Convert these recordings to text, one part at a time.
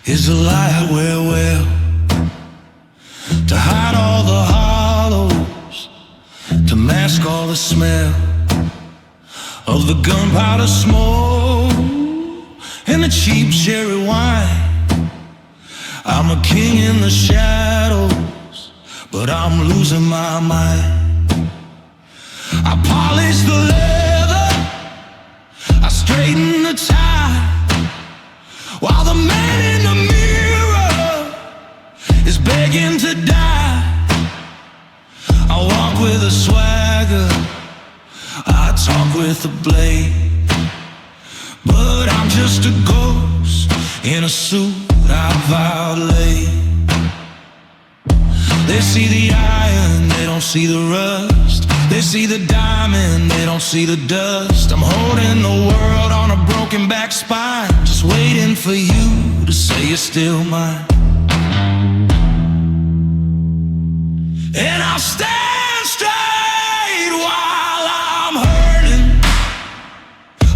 is a light well to hide all the hollows, to mask all the smell of the gunpowder smoke and the cheap cherry wine. I'm a king in the shadows, but I'm losing my mind. I polish the leather, I straighten the tie, while the man in the mirror is begging to die. I walk with a swagger, I talk with a blade, but I'm just a ghost in a suit I violate. They see the iron, they don't see the rust. They see the diamond, they don't see the dust. I'm holding the world on a broken back spine, just waiting for you to say you're still mine. And I'll stand straight while I'm hurting.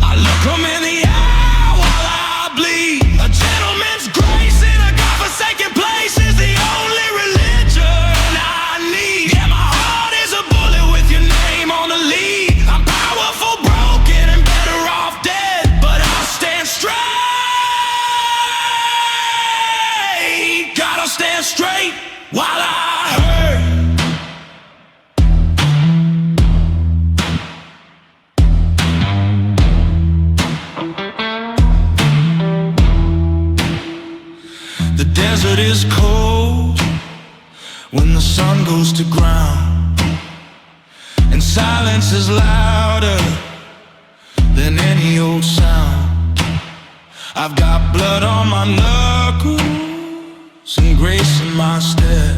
I look 'em in the eye while I bleed. A gentleman's grace in a godforsaken place is the only religion I need. Yeah, my heart is a bullet with your name on the lead. I'm powerful, broken, and better off dead, but I'll stand straight. Gotta stand straight while I hurt. The desert is cold when the sun goes to ground, and silence is louder than any old sound. I've got blood on my knuckles and grace in my step.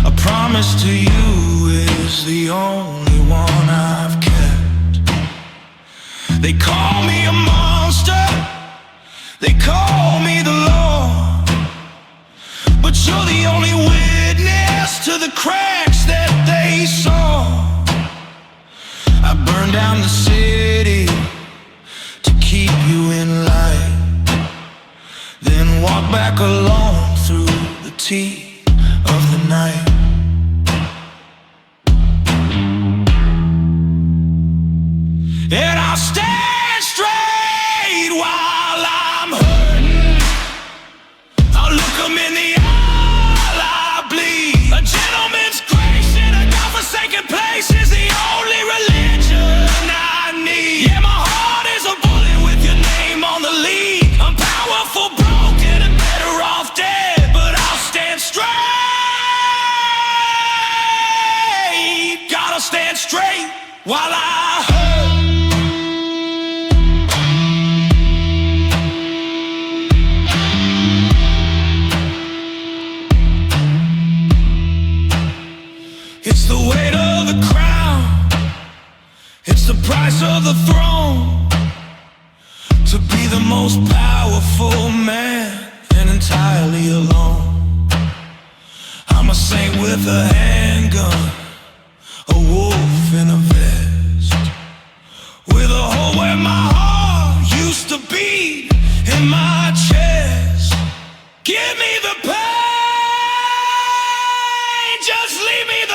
A promise to you is the only one I've kept. They call me a monster, they call me the Lord, but you're the only witness to the cracks that they saw. I burned down the city to keep you in light, then walk back alone through the teeth of the night. And I'll stand straight while I'm hurting. I'll look 'em in the eye while I bleed. A gentleman's grace in a godforsaken place is the only religion I need. Yeah, my heart is a bullet with your name on the lead. I'm powerful, broken, and better off dead, but I'll stand straight. Gotta stand straight while I hurt. It's the weight of the crown, it's the price of the throne, to be the most powerful man and entirely alone. I'm a saint with a handgun, a wolf in a vest, with a hole where my heart used to beat in my chest. Give me the pain, just leave me the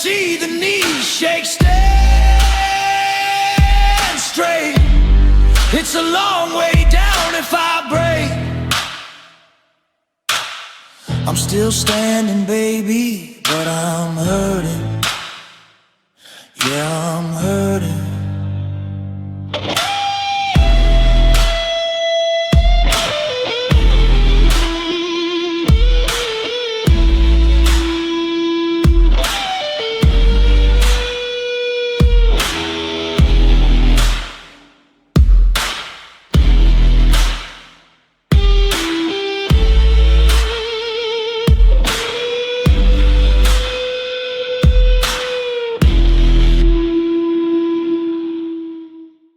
see the knees shake. Stand straight. It's a long way down if I break. I'm still standing, baby, but I'm hurting. Yeah, I'm hurting.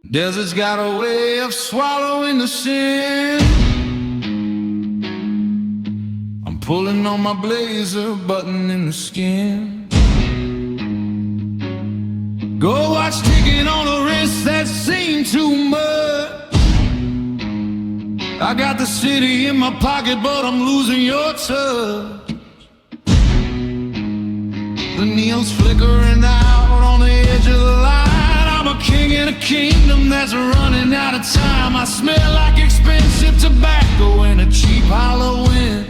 Desert's got a way of swallowing the sin. I'm pulling on my blazer, buttoning the skin. Go watch ticking on the wrist that seem too much. I got the city in my pocket, but I'm losing your touch. The neon's flickering out on the edge of the light. I'm a king in a kingdom that's running out of time. I smell like expensive tobacco and a cheap Halloween.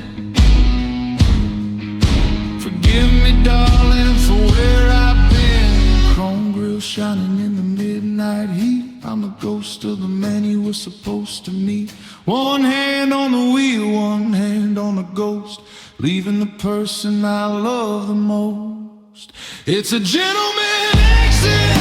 Forgive me, darling, for where I've been. Chrome grill shining in the midnight heat. I'm a ghost of the man you were supposed to meet. One hand on the wheel, one hand on the ghost, leaving the person I love the most. It's a gentleman exit,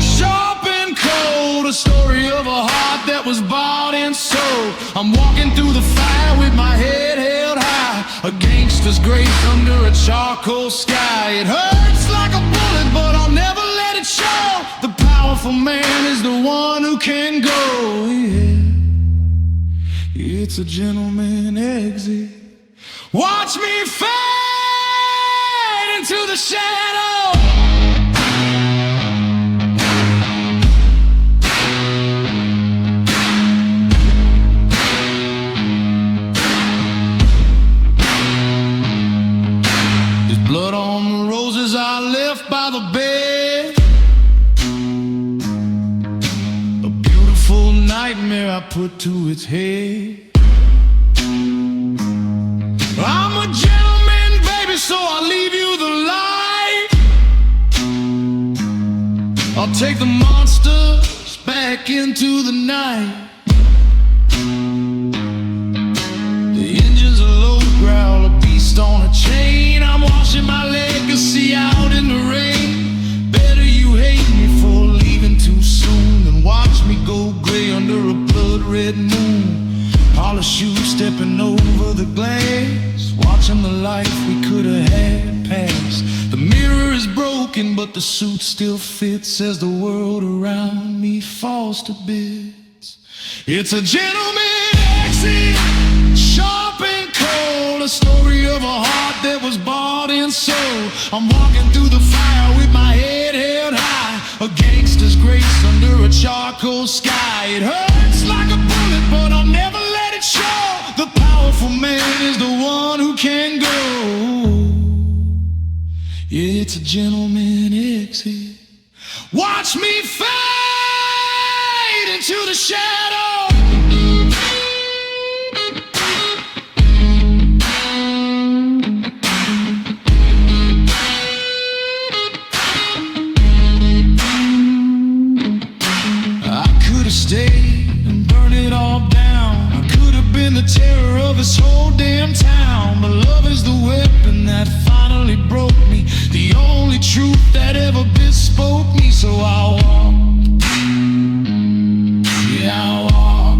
sharp and cold, a story of a heart that was bought and sold. I'm walking through the fire with my head held high, a gangster's grave under a charcoal sky. It hurts like a bullet, but I'll never let it show. The powerful man is the one who can go, yeah. It's a gentleman exit. Watch me fade into the shadow. There's blood on the roses I left by the bed. A beautiful nightmare I put to its head. I'm a gentleman, baby, so I'll leave you the light. I'll take the monsters back into the night. The engine's a low growl, a beast on a chain. I'm washing my legacy out in the rain. Better you hate me for leaving too soon than watch me go gray under a blood-red moon. Polished shoes stepping over the glass, watching the life we could have had pass. The mirror is broken, but the suit still fits as the world around me falls to bits. It's a gentleman exit, sharp and cold, a story of a heart that was bought and sold. I'm walking through the fire with my head held high, a gangster's grace under a charcoal sky. It hurts like a bullet, but I'll never let it show. The powerful man is the one who can go. Yeah, it's a gentleman exit. Watch me fade into the shadow. I could have stayed and burned it all down. I could have been the terror of this whole damn town. But love is the weapon that finally broke me, the only truth that ever bespoke me. So I walk, yeah, I walk.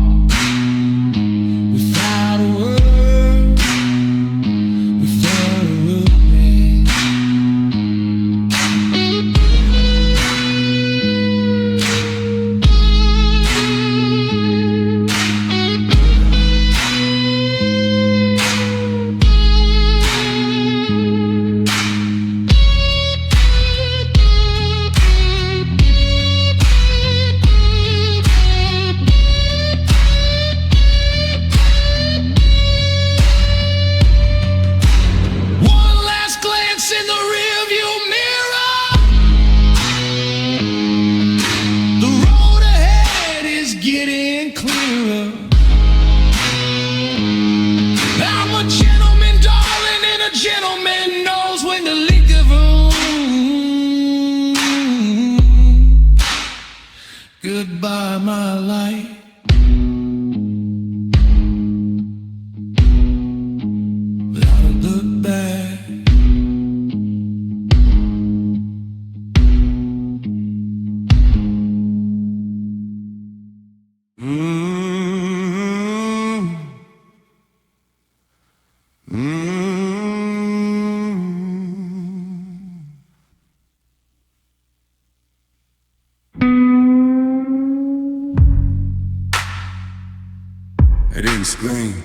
didn't scream.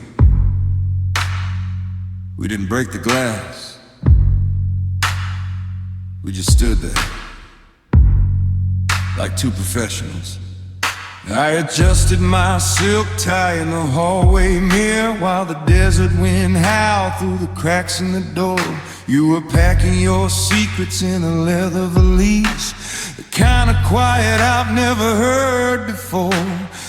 We didn't break the glass. We just stood there like two professionals. I adjusted my silk tie in the hallway mirror while the desert wind howled through the cracks in the door. You were packing your secrets in a leather valise, the kind of quiet I've never heard before.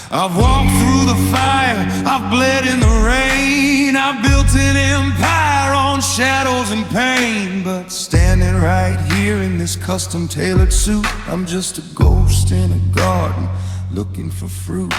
I've walked through the fire, I've bled in the rain, I've built an empire on shadows and pain. But standing right here in this custom-tailored suit, I'm just a ghost in a garden looking for fruit.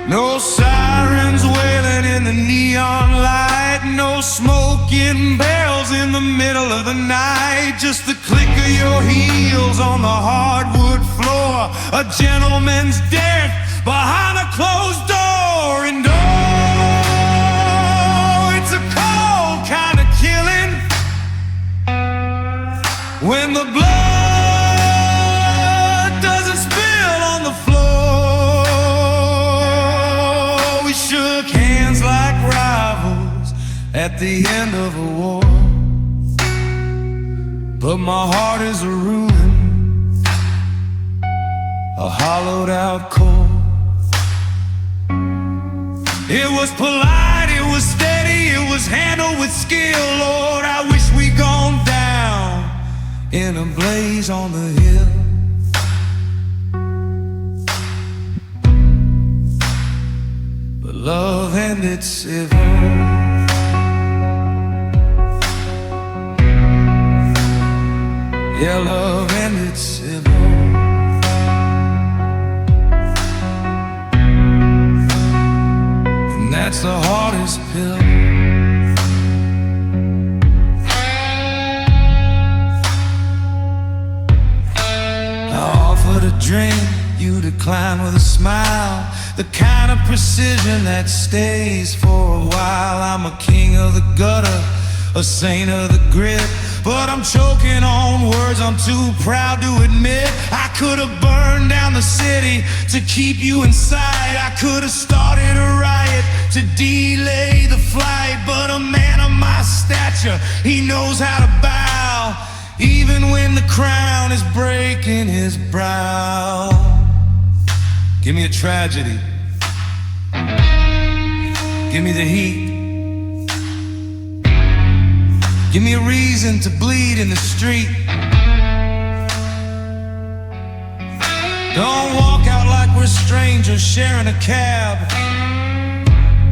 No sirens wailing in the neon light, no smoking barrels in the middle of the night. Just the click of your heels on the hardwood floor, a gentleman's dance behind a closed door. And oh, it's a cold kind of killing when the blood doesn't spill on the floor. We shook hands like rivals at the end of a war, but my heart is a ruin, a hollowed out core. It was polite, it was steady, it was handled with skill. Lord, I wish we'd gone down in a blaze on the hill. But love ended civil. Yeah, love ended civil. And that's the hardest pill. I offered a drink, you declined with a smile, the kind of precision that stays for a while. I'm a king of the gutter, a saint of the grit, but I'm choking on words I'm too proud to admit. I could have burned down the city to keep you inside. I could have started a riot to delay the flight, but a man of my stature, he knows how to bow, even when the crown is breaking his brow. Give me a tragedy, give me the heat, give me a reason to bleed in the street. Don't walk out like we're strangers sharing a cab.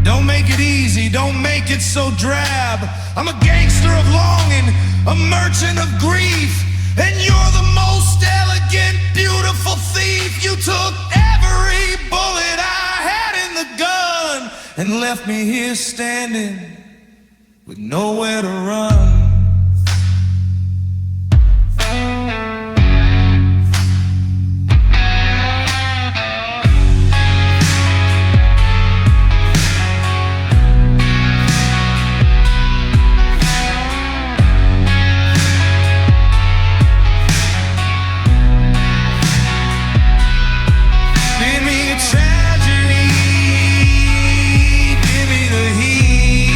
Don't make it easy, don't make it so drab. I'm a gangster of longing, a merchant of grief, and you're the most elegant, beautiful thief. You took every bullet I had in the gun and left me here standing with nowhere to run. Give me a tragedy, give me the heat,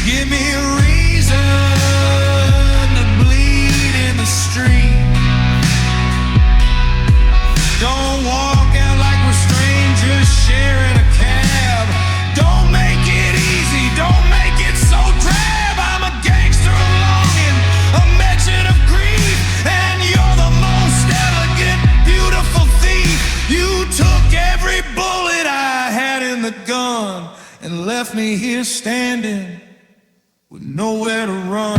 give me a reason to bleed in the street. Don't walk out like we're strangers sharing a cab. Don't make it easy, don't make it so drab. I'm a gangster of longing, a merchant of grief, and you're the most elegant, beautiful thief. You took every bullet I had in the gun and left me here standing with nowhere to run.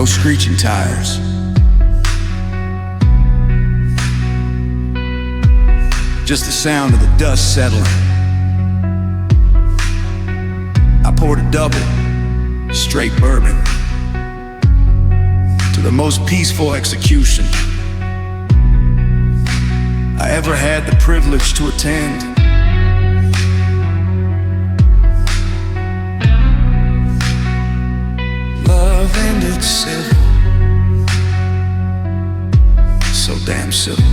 no screeching tires. Just the sound of the dust settling. I poured a double, straight bourbon, to the most peaceful execution I ever had the privilege to attend. Love ended civil, so damn civil.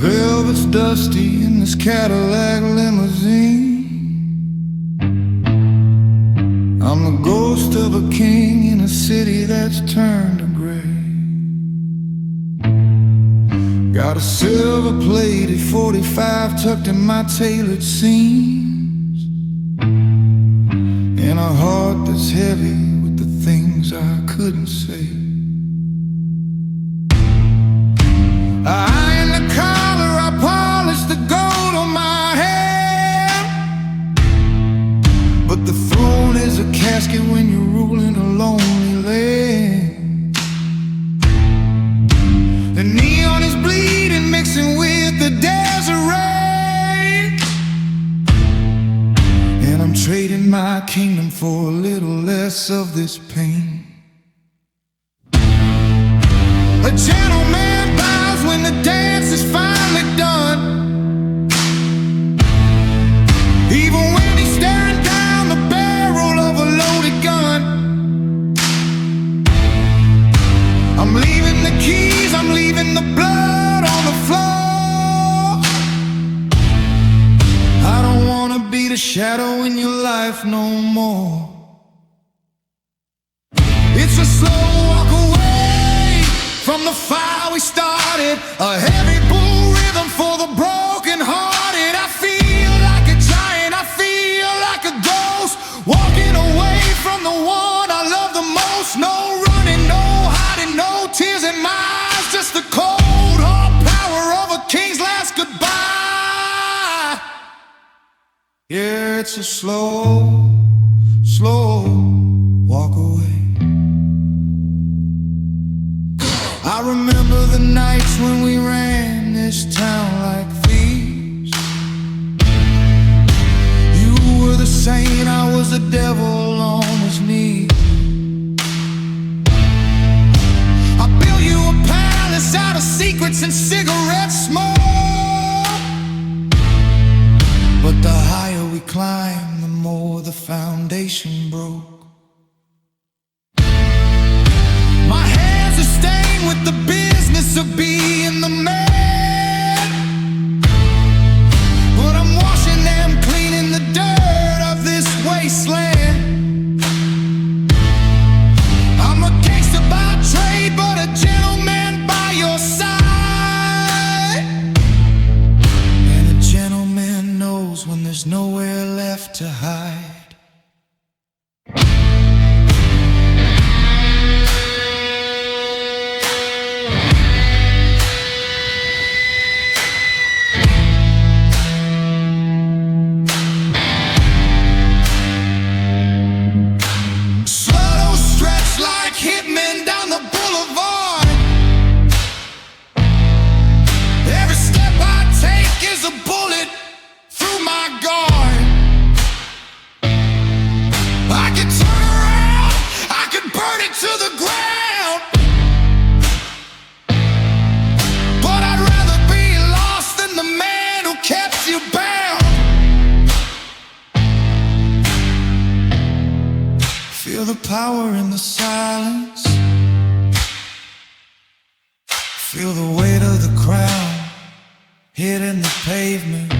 Velvet's dusty in this Cadillac limousine. I'm the ghost of a king in a city that's turned to gray. Got a silver-plated 45 tucked in my tailored seams, and a heart that's heavy with the things I couldn't say. I in the collar, I polish the gold on my hair, but the throne is a casket when you're ruling a lonely land. The neon is bleeding, mixing with the desert rain, and I'm trading my kingdom for a little less of this pain. A gentleman bows when the dance is finally done, even when he's staring down the barrel of a loaded gun. I'm leaving the keys, I'm leaving the blood on the floor. I don't wanna be the shadow in your life no more. It's a slow walk away from the fire we started, a heavy bull rhythm for the broken hearted. I feel like a giant, I feel like a ghost, walking away from the one I love the most. No running, no hiding, no tears in my eyes, just the cold hard power of a king's last goodbye. Yeah, it's a slow, slow walk away. I remember the nights when we ran this town like thieves. You were the saint, I was the devil on his knees. I built you a palace out of secrets and cigarette smoke, but the higher we climbed, the more the foundation broke. My hands are stained with the business of being the man, but I'm washing them clean in the dirt of this wasteland. I'm a gangster by trade, but a gentleman by your side, and a gentleman knows when there's nowhere left to hide. Hitmen down the boulevard. Every step I take is a bullet through my guard. I could turn around, I could burn it to the ground, but I'd rather be lost than the man who kept you bound. Feel the power in the silence, feel the weight of the crown hitting the pavement.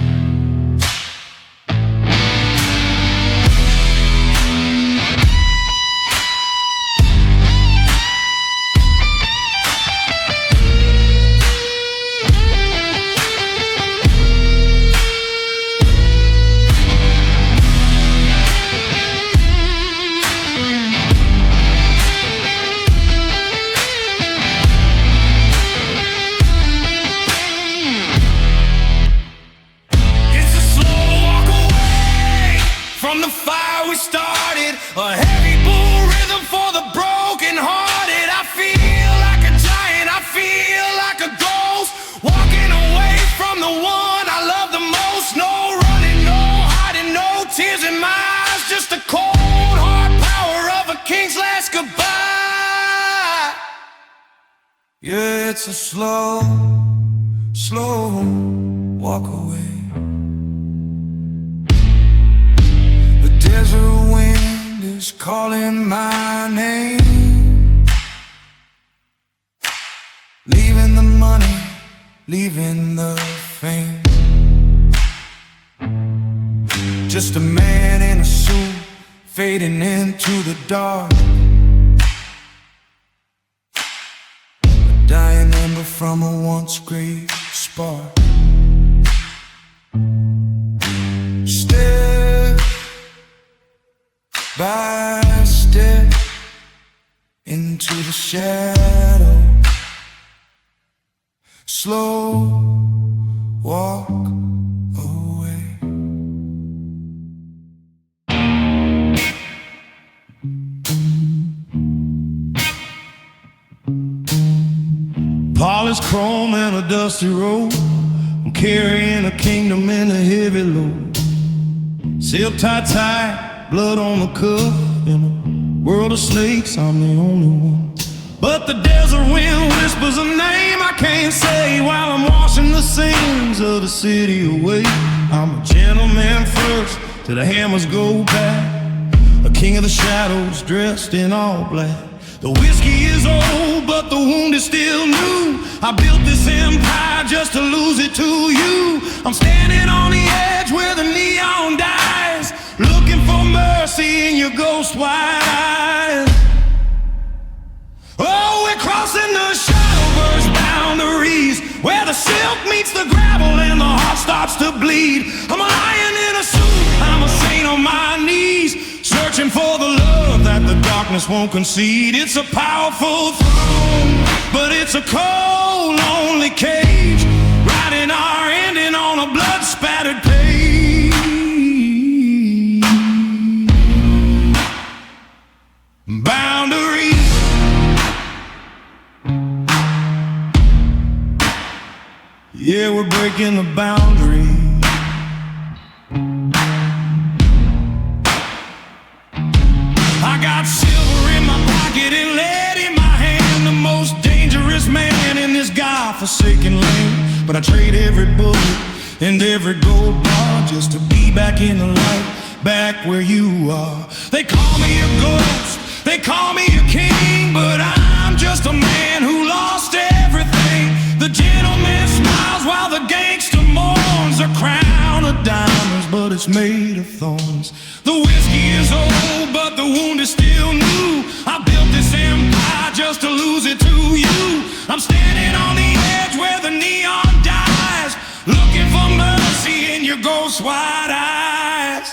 it's a slow, slow walk away. The desert wind is calling my name, leaving the money, leaving the fame. Just a man in a suit, fading into the dark. A dying ember from a once great spark. Step by step into the shadow. Slow walk away. Polished chrome and a dusty road, I'm carrying a kingdom in a heavy load. Sealed tight, blood on the cuff. In a world of snakes, I'm the only one. But the desert wind whispers a name I can't say while I'm washing the sins of the city away. I'm a gentleman first till the hammers go back, a king of the shadows dressed in all black. The whiskey is old, but the wound is still new. I built this empire just to lose it to you. I'm standing on the edge where the neon dies, looking for mercy in your ghost white eyes. Oh, we're crossing the Shadowverse boundaries, where the silk meets the gravel and the heart starts to bleed. I'm a lion in a suit, I'm a saint on my knees, searching for the love that the darkness won't concede. It's a powerful throne, but it's a cold, lonely cage, writing our ending on a blood-spattered page. Boundaries. Yeah, we're breaking the boundary. I got silver in my pocket and lead in my hand, the most dangerous man in this God-forsaken land. But I trade every bullet and every gold bar just to be back in the light, back where you are. They call me a ghost, they call me a king, but I'm just a man who lost everything. The gentleman smiles while the gangster mourns, a crown of diamonds, but it's made of thorns. The whiskey is old, but the wound is still new. I built this empire just to lose it to you. I'm standing on the edge where the neon dies, looking for mercy in your ghost white eyes.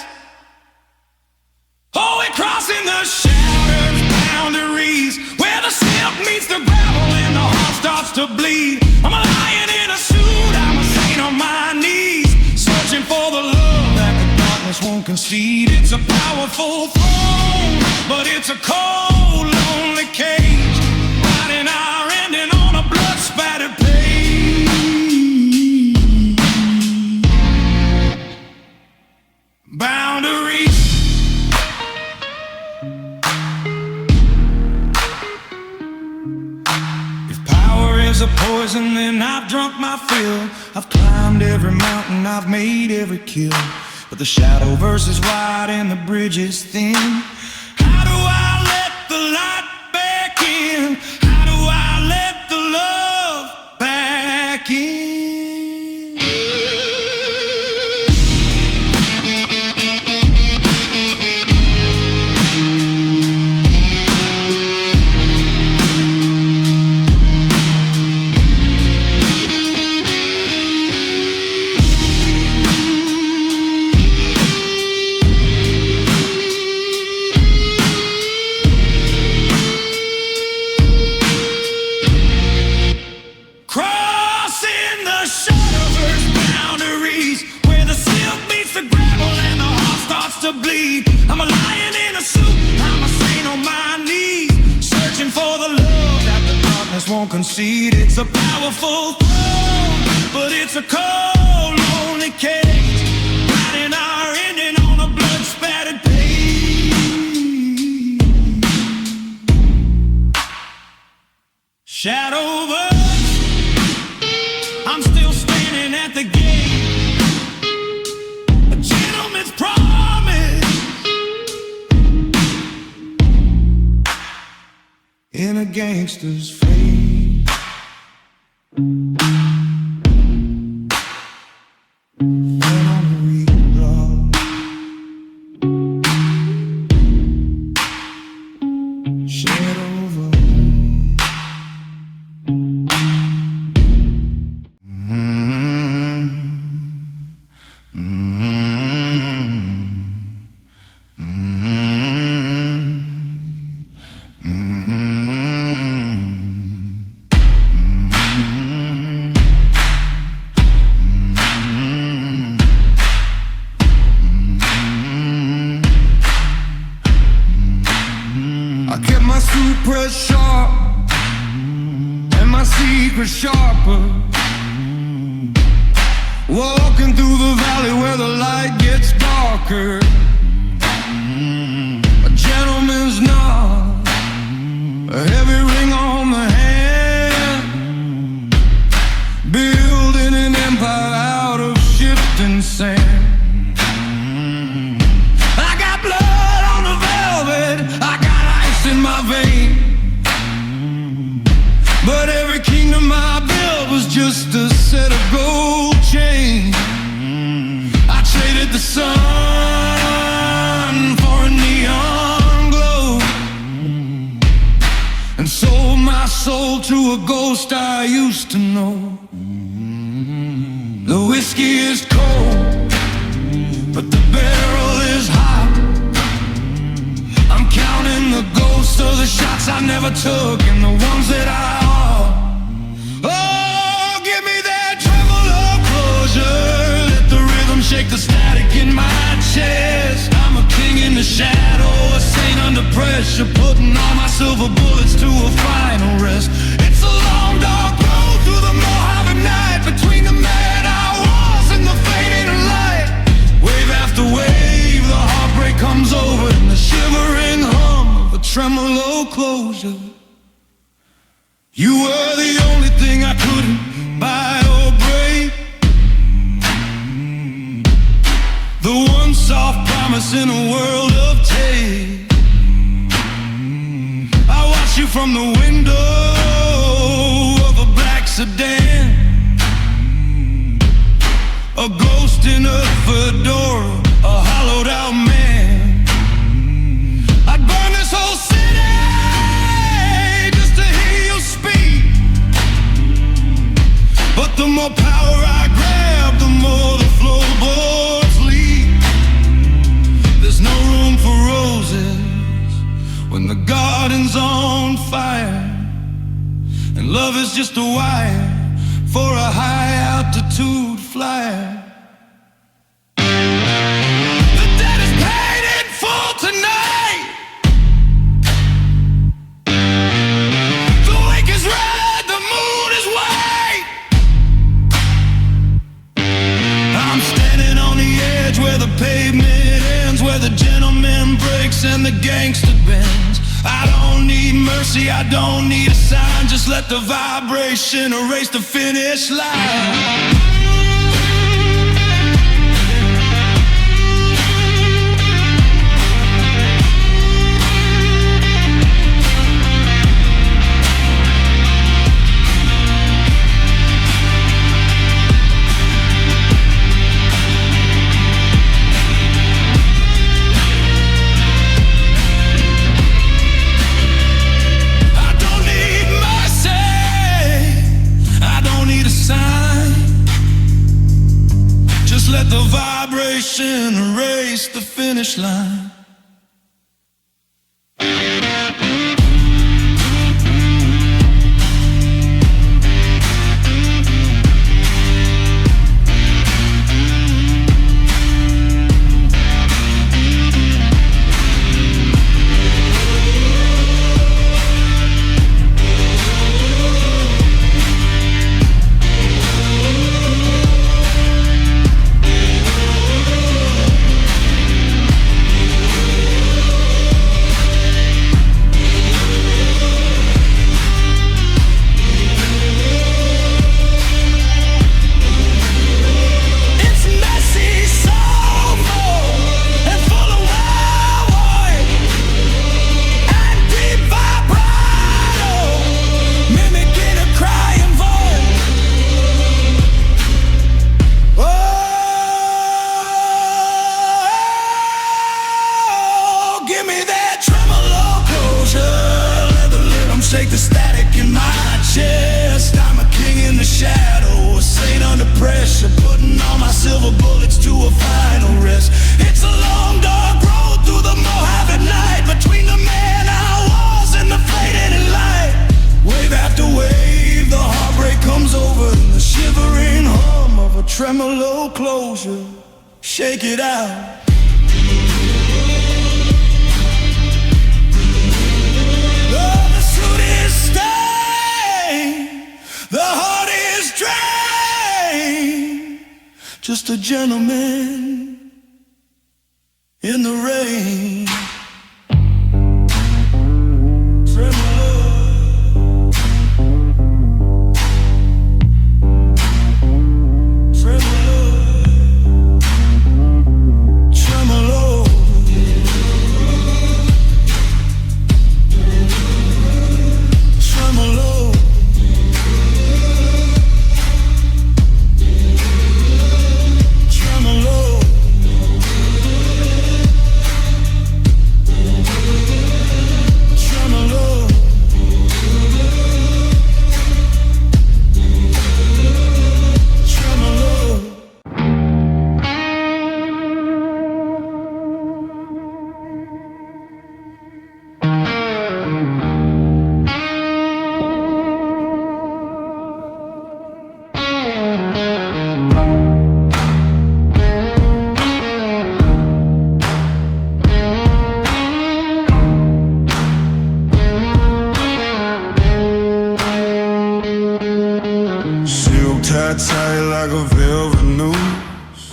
Oh, we're crossing the shattered boundaries, where the silk meets the gravel and the heart starts to bleed. I'm a lion in a suit, I'm a saint on my knees, searching for the love that the darkness won't concede. It's a powerful throne, but it's a cold, lonely cage, writing our ending on a blood-spattered page. Boundaries. Is a poison, then I've drunk my fill. I've climbed every mountain, I've made every kill, but the Shadowverse is wide and the bridge is thin. How do I let the light back in? How do I let the love back in? To bleed. I'm a lion in a suit, I'm a saint on my knees, searching for the love that the darkness won't concede. It's a powerful throne, but it's a cold, lonely cage, writing our ending on a blood-spattered page. Shadowverse. gangsters fade. Then on the rerun, shed over. I kept my suit pressed sharp and my secret sharper. Walking through the valley where the light gets darker. A gentleman's nod, a heavy ring on the hand, building an empire out of shifting sand. I got blood on the velvet, I got ice in my vein, but every kingdom I built was just a set of gold chains. I traded the sun for a neon glow, and sold my soul to a ghost I used to know. The whiskey is cold, but the barrel is hot. I'm counting the ghosts of the shots I never took and the ones that I owe. Oh, give me that tremolo closure, let the rhythm shake the static in my chest. I'm a king in the shadow, a saint under pressure, putting all my silver bullets to a final rest. It's a long dark road through the Mojave night, between the man I was and the fading light. Wave after wave, the heartbreak comes over and the shivering hum of a tremolo closure. You were the only thing I couldn't buy or break, the one soft promise in a world of take. I watch you from the window of a black sedan, a ghost in a fedora, a hollowed out man. I'd burn this whole city just to hear you speak, but the more power I grab, the more the floorboards leak. There's no room for roses when the garden's on fire, and love is just a wire for a high altitude flyer. The debt is paid in full tonight. The lake is red, the moon is white. I'm standing on the edge where the pavement ends, where the gentleman breaks and the gangster bends. I don't need mercy, I don't need a sign, just let the vibration erase the finish line. Let the vibration erase the finish line. shoulder, shake it out. Oh, the suit is stained, the heart is drained. Just a gentleman in the rain. Tight like a velvet noose.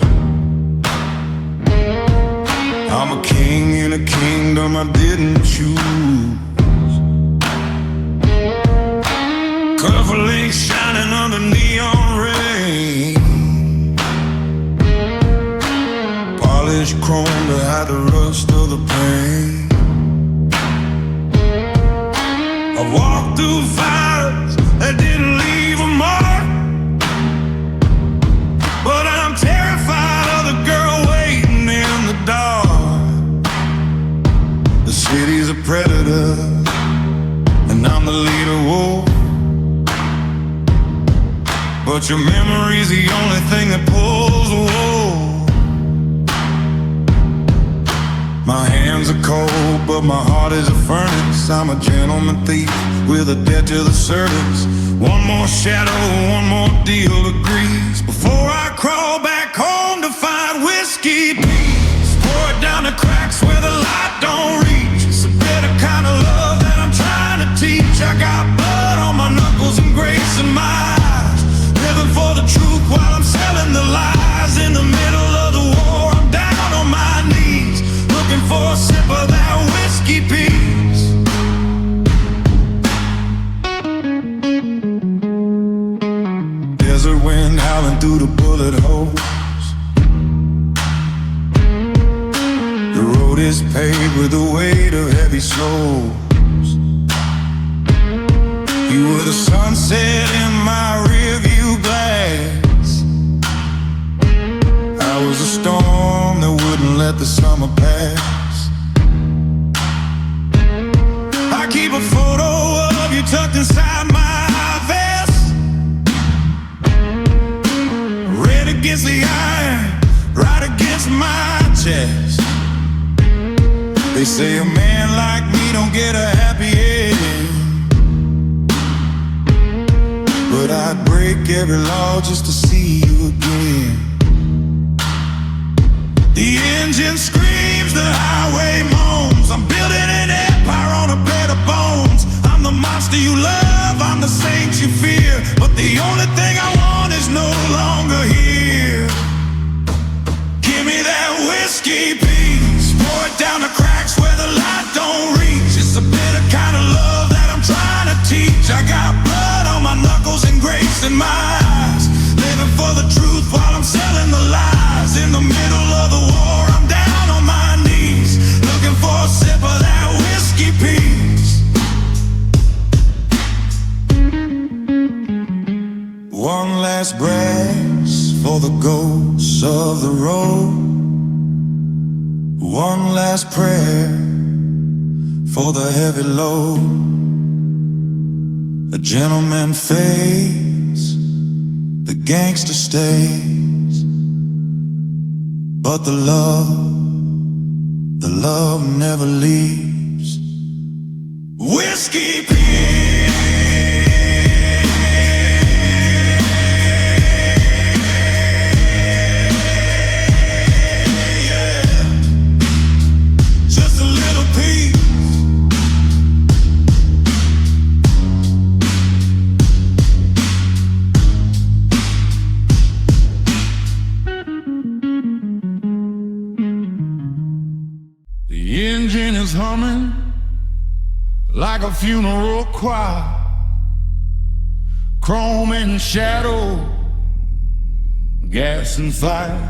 I'm a king in a kingdom I didn't choose. Colorful links shining under neon rain. Polished chrome to hide the rust of the pain. I walked through fires that didn't leave a mark. But I'm terrified of the girl waiting in the dark. The city's a predator, and I'm the leader, wolf. But your memory's the only thing that pulls the wool. My hands are cold, but my heart is a furnace. I'm a gentleman thief with a debt to the servants. One more shadow, one more deal to grease before I crawl back home to find whiskey peace. Pour it down the cracks where the light don't reach. It's a better kind of love that I'm trying to teach. I got blood on my knuckles and grace in my eyes. Living for the truth while I'm selling the lies. In the middle of the war, I'm down on my knees, looking for a sip of that whiskey peace. Desert wind howling through the bullet holes. The road is paved with the weight of heavy souls. You were the sunset in my rearview glass. I was a storm that wouldn't let the summer pass. I keep a photo of you tucked inside my vest. Red against the iron, right against my chest. They say a man like me don't get a happy ending, but I'd break every law just to see you again. The engine screams, the highway moans. I'm building an empire on a bed of bones. I'm the monster you love, I'm the saint you fear, but the only thing I want is no longer here. Give me that whiskey peace. Pour it down the cracks where the light don't reach. It's a bitter kind of love that I'm trying to teach. I got blood on my knuckles and grace in my eyes. Living for the truth while I'm selling the lies. In the middle of the war, I'm down on my knees, looking for a sip of that whiskey peace. One last brass for the ghosts of the road. One last prayer for the heavy load. A gentleman fades, the gangster stays, but the love never leaves. Whiskey peace. engine is humming like a funeral choir. Chrome and shadow, gas and fire.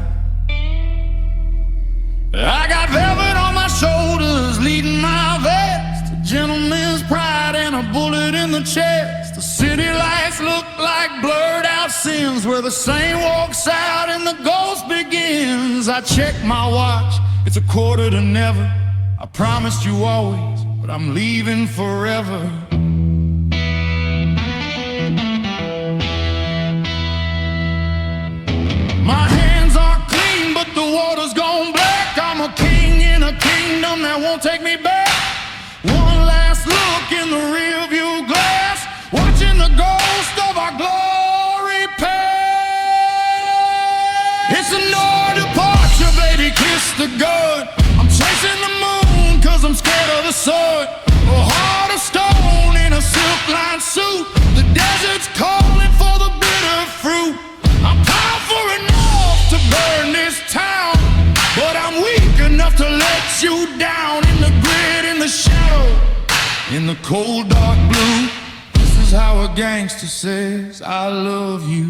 I got velvet on my shoulders, leading my vest, a gentleman's pride and a bullet in the chest. The city lights look like blurred out sins, where the saint walks out and the ghost begins. I check my watch, it's 11:45. I promised you always, but I'm leaving forever. My hands are clean, but the water's gone black. I'm a king in a kingdom that won't take me back. One last look in the rearview glass, watching the ghost of our glory pass. It's a no departure, baby, kiss the gun. I'm chasing the moon, cause I'm scared of the sun. A heart of stone in a silk-lined suit. The desert's calling for the bitter fruit. I'm powerful enough to burn this town, but I'm weak enough to let you down. In the grid, in the shadow, in the cold dark blue. This is how a gangster says I love you.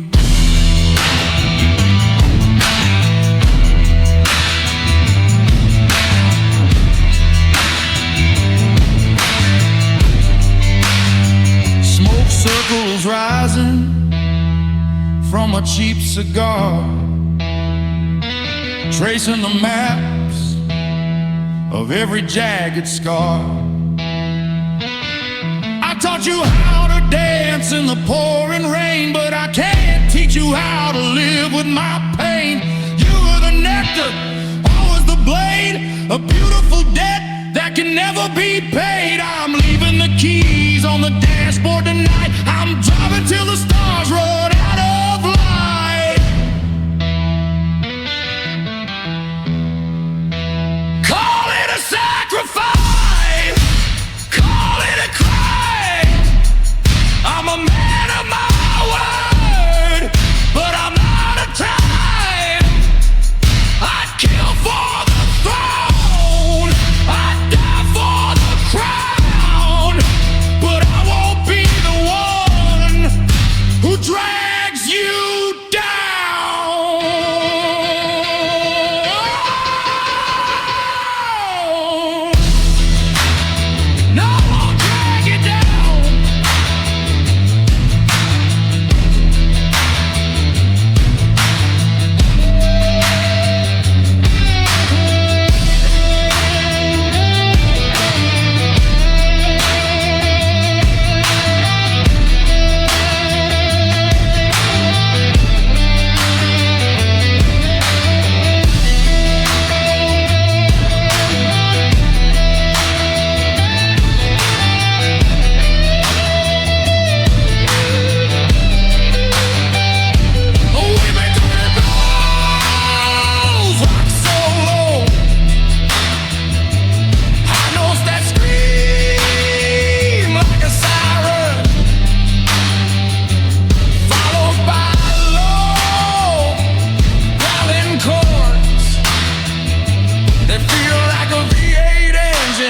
Smoke circles rising from a cheap cigar, tracing the maps of every jagged scar. I taught you how to dance in the pouring rain, but I can't teach you how to live with my pain. You were the nectar, I was the blade, a beautiful debt that can never be paid. I'm leaving the keys on the dashboard tonight. I'm driving till the stars run out of light. Call it a sacrifice, call it a crime. I'm a man of my word, but I'm out of time. I'd kill for the throne, I'd die for the crown, but I won't be the one who drags you down. No, I'll drag you down.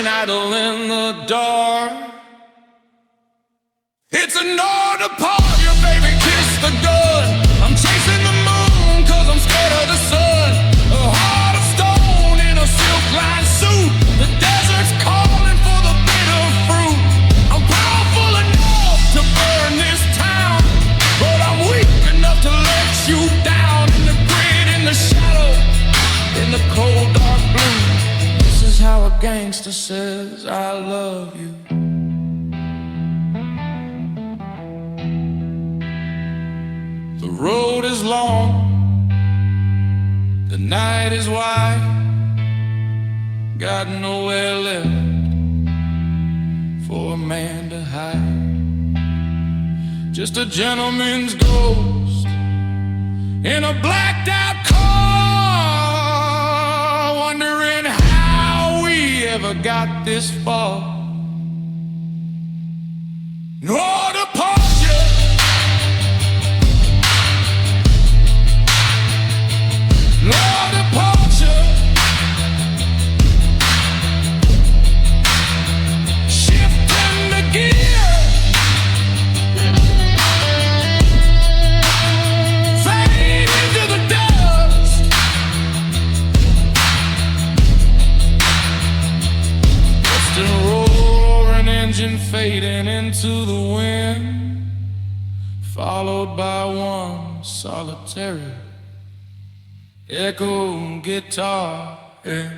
Idle in the dark. It's an order departure, baby, kiss the gun. I'm chasing the moon, cause I'm scared of the sun. A heart of stone in a silk-lined suit. The desert's calling for the bitter fruit. I'm powerful enough to burn this town, but I'm weak enough to let you down. In the grid, in the shadow, in the cold dark blue. This is how a gangster says I love you. The road is long, the night is wide, got nowhere left for a man to hide. Just a gentleman's ghost in a blacked out car, wondering how we ever got this far. No departure, no departure. to the wind, followed by one solitary echo guitar. Yeah.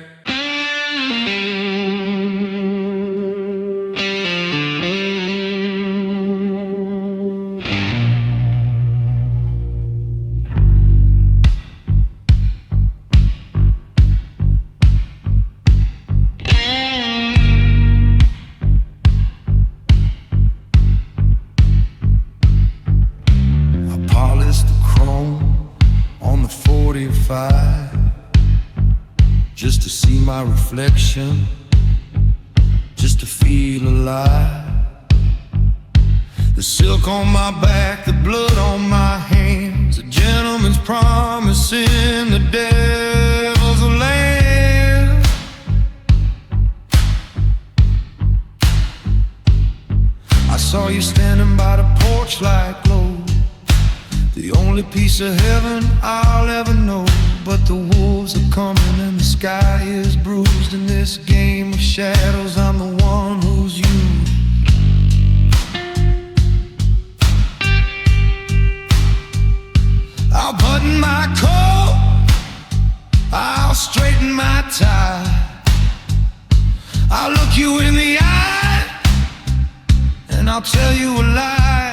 Just to see my reflection, just to feel alive. The silk on my back, the blood on my hands, a gentleman's promise in the devil's land. I saw you standing by the porch light glow, the only piece of heaven I'll ever know. But the wolves are coming and the sky is bruised. In this game of shadows, I'm the one who's used. I'll button my coat, I'll straighten my tie, I'll look you in the eye, and I'll tell you a lie.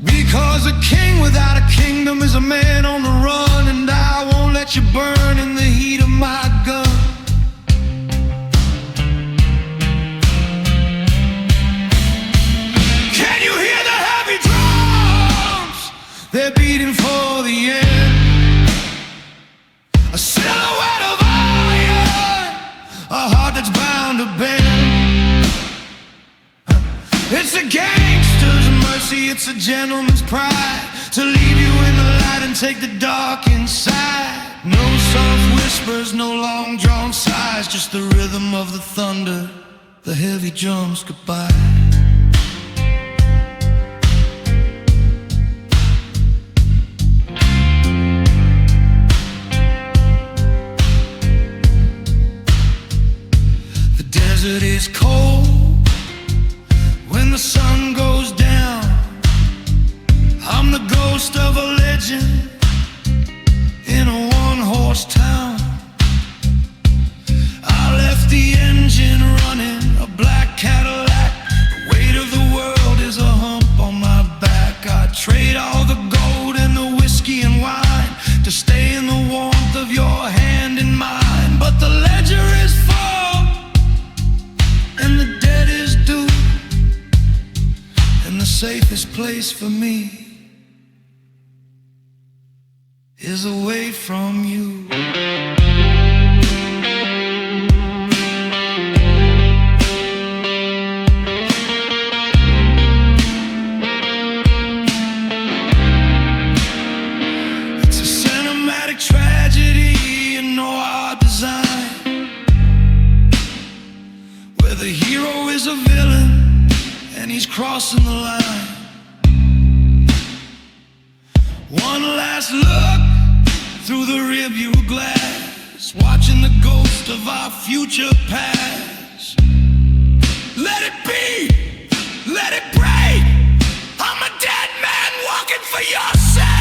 Because a king without a kingdom is a man on the run, and I won't let you burn in the heat of my gun. Can you hear the heavy drums? They're beating for the end. A silhouette of iron, a heart that's bound to bend. It's a gangster's mercy, it's a gentleman's pride, to leave you in the light and take the dark inside. No soft whispers, no long drawn sighs, just the rhythm of the thunder, the heavy drums goodbye. The desert is cold when the sun goes down. I'm the ghost of a legend in a one-horse town. I left the engine running, a black Cadillac. The weight of the world is a hump on my back. I'd trade all the gold and the whiskey and wine to stay in the warmth of your hand in mine. But the ledger is full and the debt is due, and the safest place for me is away from you. It's a cinematic tragedy in no art design, where the hero is a villain and he's crossing the line. One last look through the rearview glass, watching the ghost of our future pass. Let it be, let it break. I'm a dead man walking for your sake.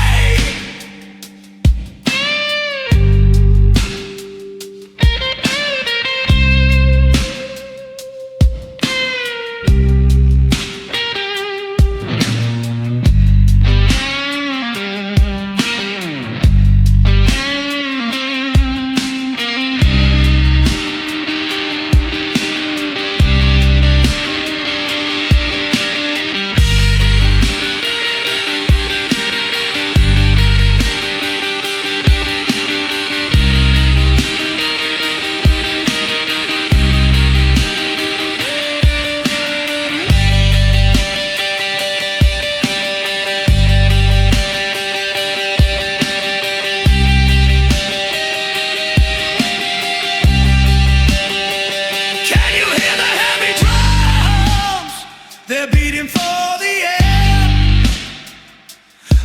They're beating for the air,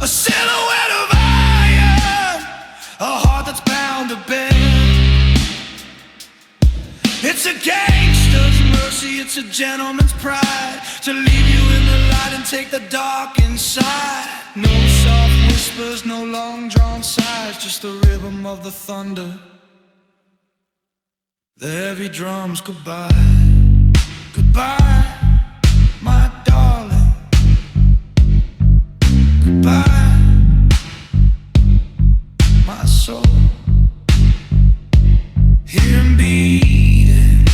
a silhouette of iron, a heart that's bound to bend. It's a gangster's mercy. mercy, it's a gentleman's pride to leave you in the light and take the dark inside. No soft whispers, no long drawn sighs, just the rhythm of the thunder, the heavy drums. Goodbye, goodbye, my darling. Goodbye, my soul. Hear 'em beating,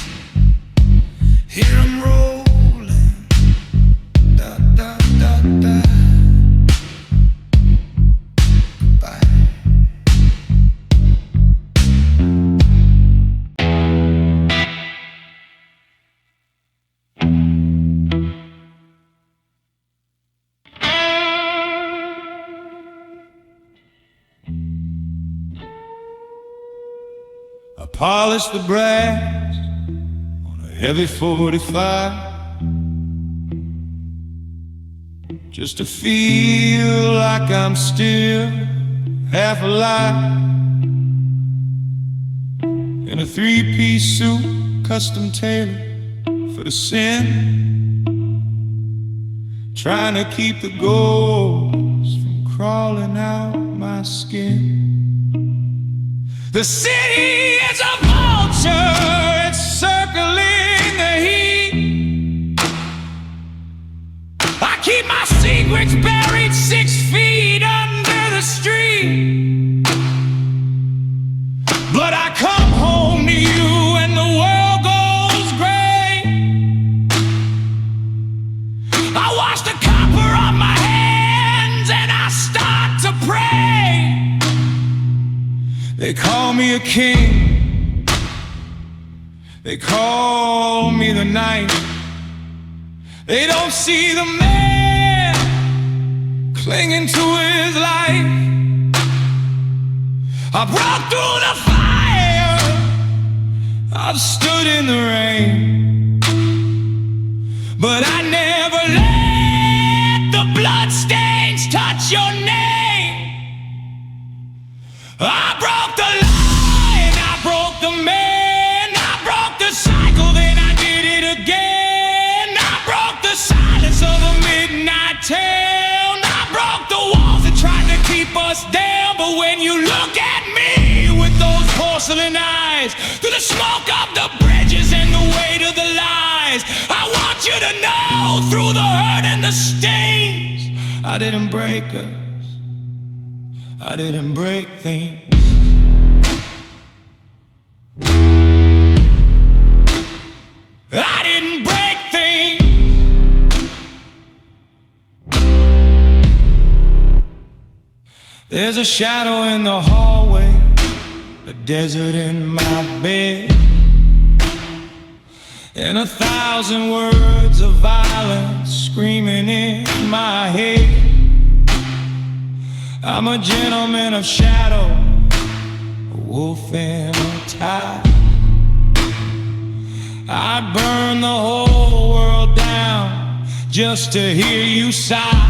hear 'em rolling, da da da da. Goodbye. I polish the brass on a heavy 45 just to feel like I'm still half alive. In a three-piece suit, custom tailored for the sin, trying to keep the ghosts from crawling out my skin. The city is a vulture, it's circling the heat. I keep my secrets buried 6 feet under the street. But I come home to you and the world goes gray. I wash the copper off my hands and I start to pray. They call me a king, they call me the knight. They don't see the man clinging to his life. I broke through the fire, I've stood in the rain, but I never let the bloodstains touch your name. I broke the line, I broke the man, I broke the cycle, then I did it again. I broke the silence of the midnight town. I broke the walls that tried to keep us down. But when you look at me with those porcelain eyes, through the smoke of the bridges and the weight of the lies, I want you to know, through the hurt and the stains, I didn't break us, I didn't break things. I didn't break things. There's a shadow in the hallway, a desert in my bed, and 1,000 words of violence screaming in my head. I'm a gentleman of shadow, a wolf in a tie. I'd burn the whole world down just to hear you sigh.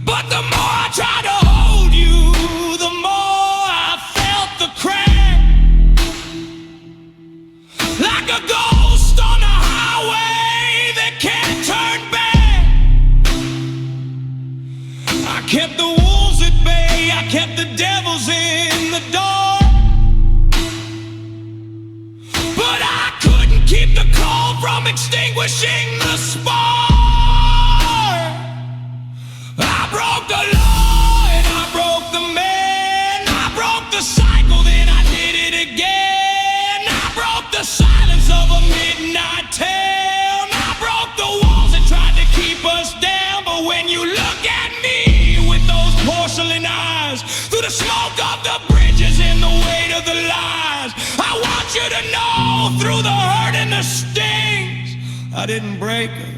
But the more I tried to hold you, the more I felt the crack. Like a ghost on a highway that can't turn back. I kept the wolves at bay, I kept the devils in the dark. But I couldn't keep the cold from extinguishing the spark. I broke the law and I broke the man. I broke the cycle, then I did it again. I broke the silence of a midnight town. I broke the walls that tried to keep us down. But when you look at me with those porcelain eyes, through the smoke of the bridges and the weight of the lies, I want you to know, through the hurt and the stings, I didn't break us.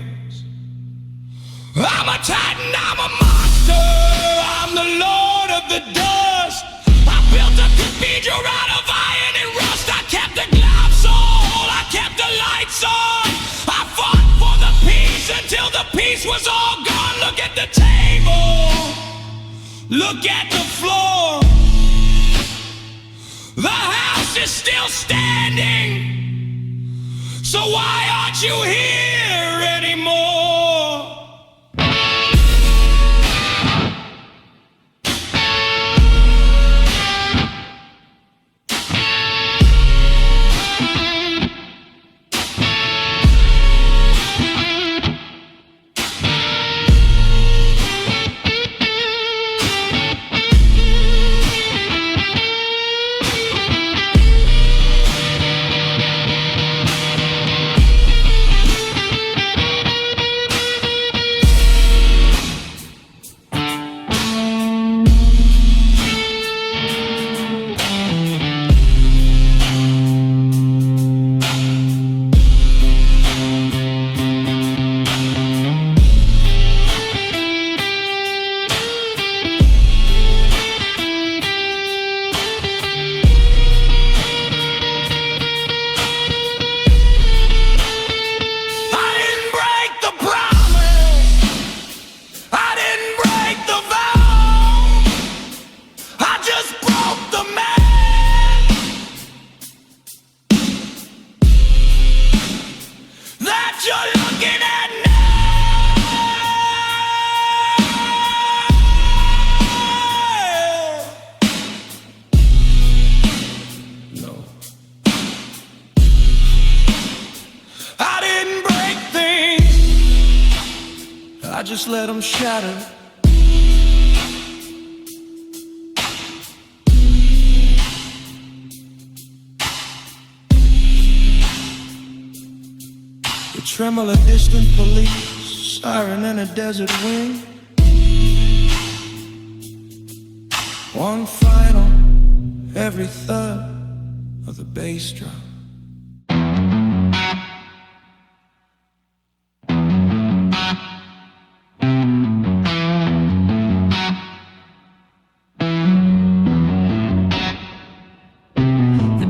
I'm a titan, I'm a monster, I'm the lord of the dust. I built a cathedral out of iron and rust. I kept the gloves on, I kept the lights on. I fought for the peace until the peace was all gone. Look at the table, look at the floor. The house is still standing, so want you here anymore. I just let them shatter. The tremble of distant police, siren in a desert wind. One final, every thud of the bass drum.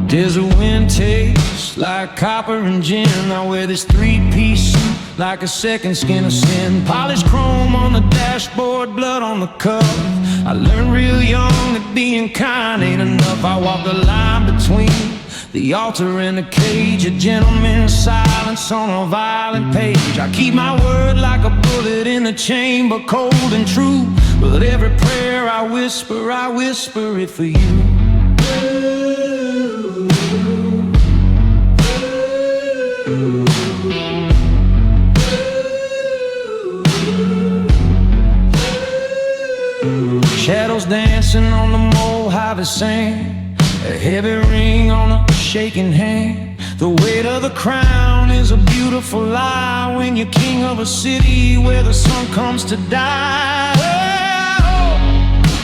Desert wind tastes like copper and gin. I wear this three-piece suit like a second skin of sin. Polished chrome on the dashboard, blood on the cuff. I learned real young that being kind ain't enough. I walk the line between the altar and the cage, a gentleman's silence on a violent page. I keep my word like a bullet in the chamber, cold and true. But every prayer I whisper it for you. Shadows dancing on the Mojave sand, a heavy ring on a shaking hand. The weight of the crown is a beautiful lie when you're king of a city where the sun comes to die. Oh,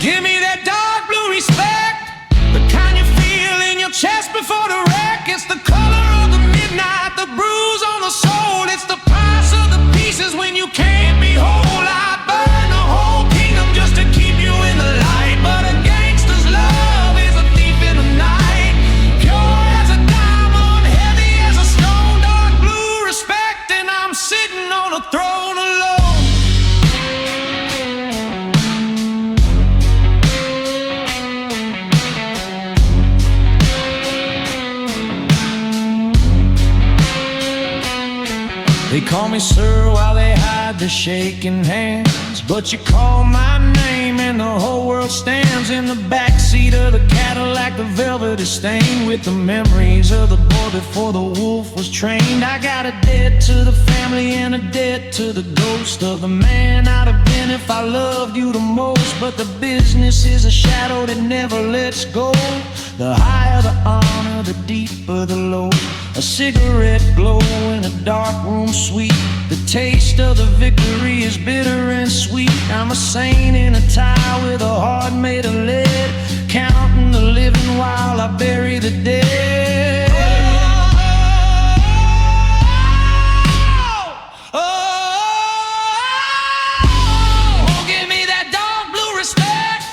give me that dark blue respect, the kind you feel in your chest before the wreck. It's the color of the midnight, the bruise on the soul. It's the price of the pieces when you can't be whole. I burn the whole kingdom just to keep you in the light. But a gangster's love is a thief in the night, pure as a diamond, heavy as a stone. Dark blue respect, and I'm sitting on a throne alone. They call me sir while they hide the shaking hands, but you call my name and the whole world stands in the backseat of the Cadillac. The velvet is stained with the memories of the boy before the wolf was trained. I got a debt to the family and a debt to the ghost of the man I'd have been if I loved you the most. But the business is a shadow that never lets go. The higher the honor, the deeper the low. A cigarette glow in a dark room sweet. The taste of the victory is bitter and sweet. I'm a saint in a tie with a heart made of lead, counting the living while I bury the dead. Oh, give me that dark blue respect,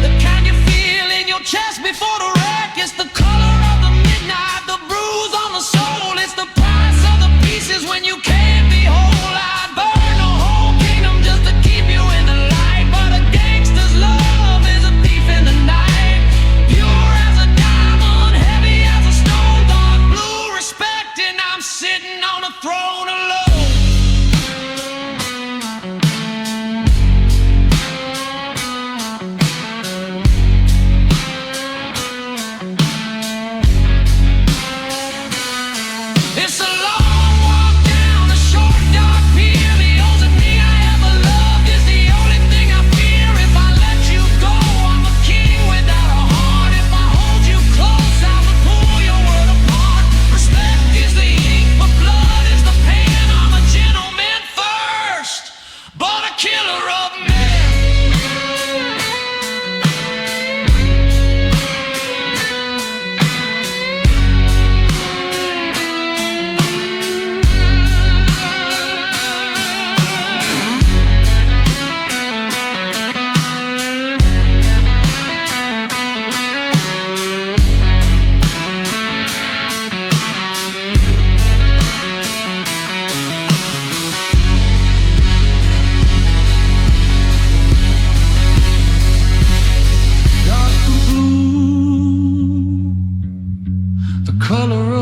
the kind you feel in your chest before the wreck. It's the color of the midnight, the bruise on the soul. It's the price of the pieces when you can't be whole. I'd burn the whole kingdom just to keep you in the light. But a gangster's love is a thief in the night, pure as a diamond, heavy as a stone. Dark blue respect, and I'm sitting on a throne.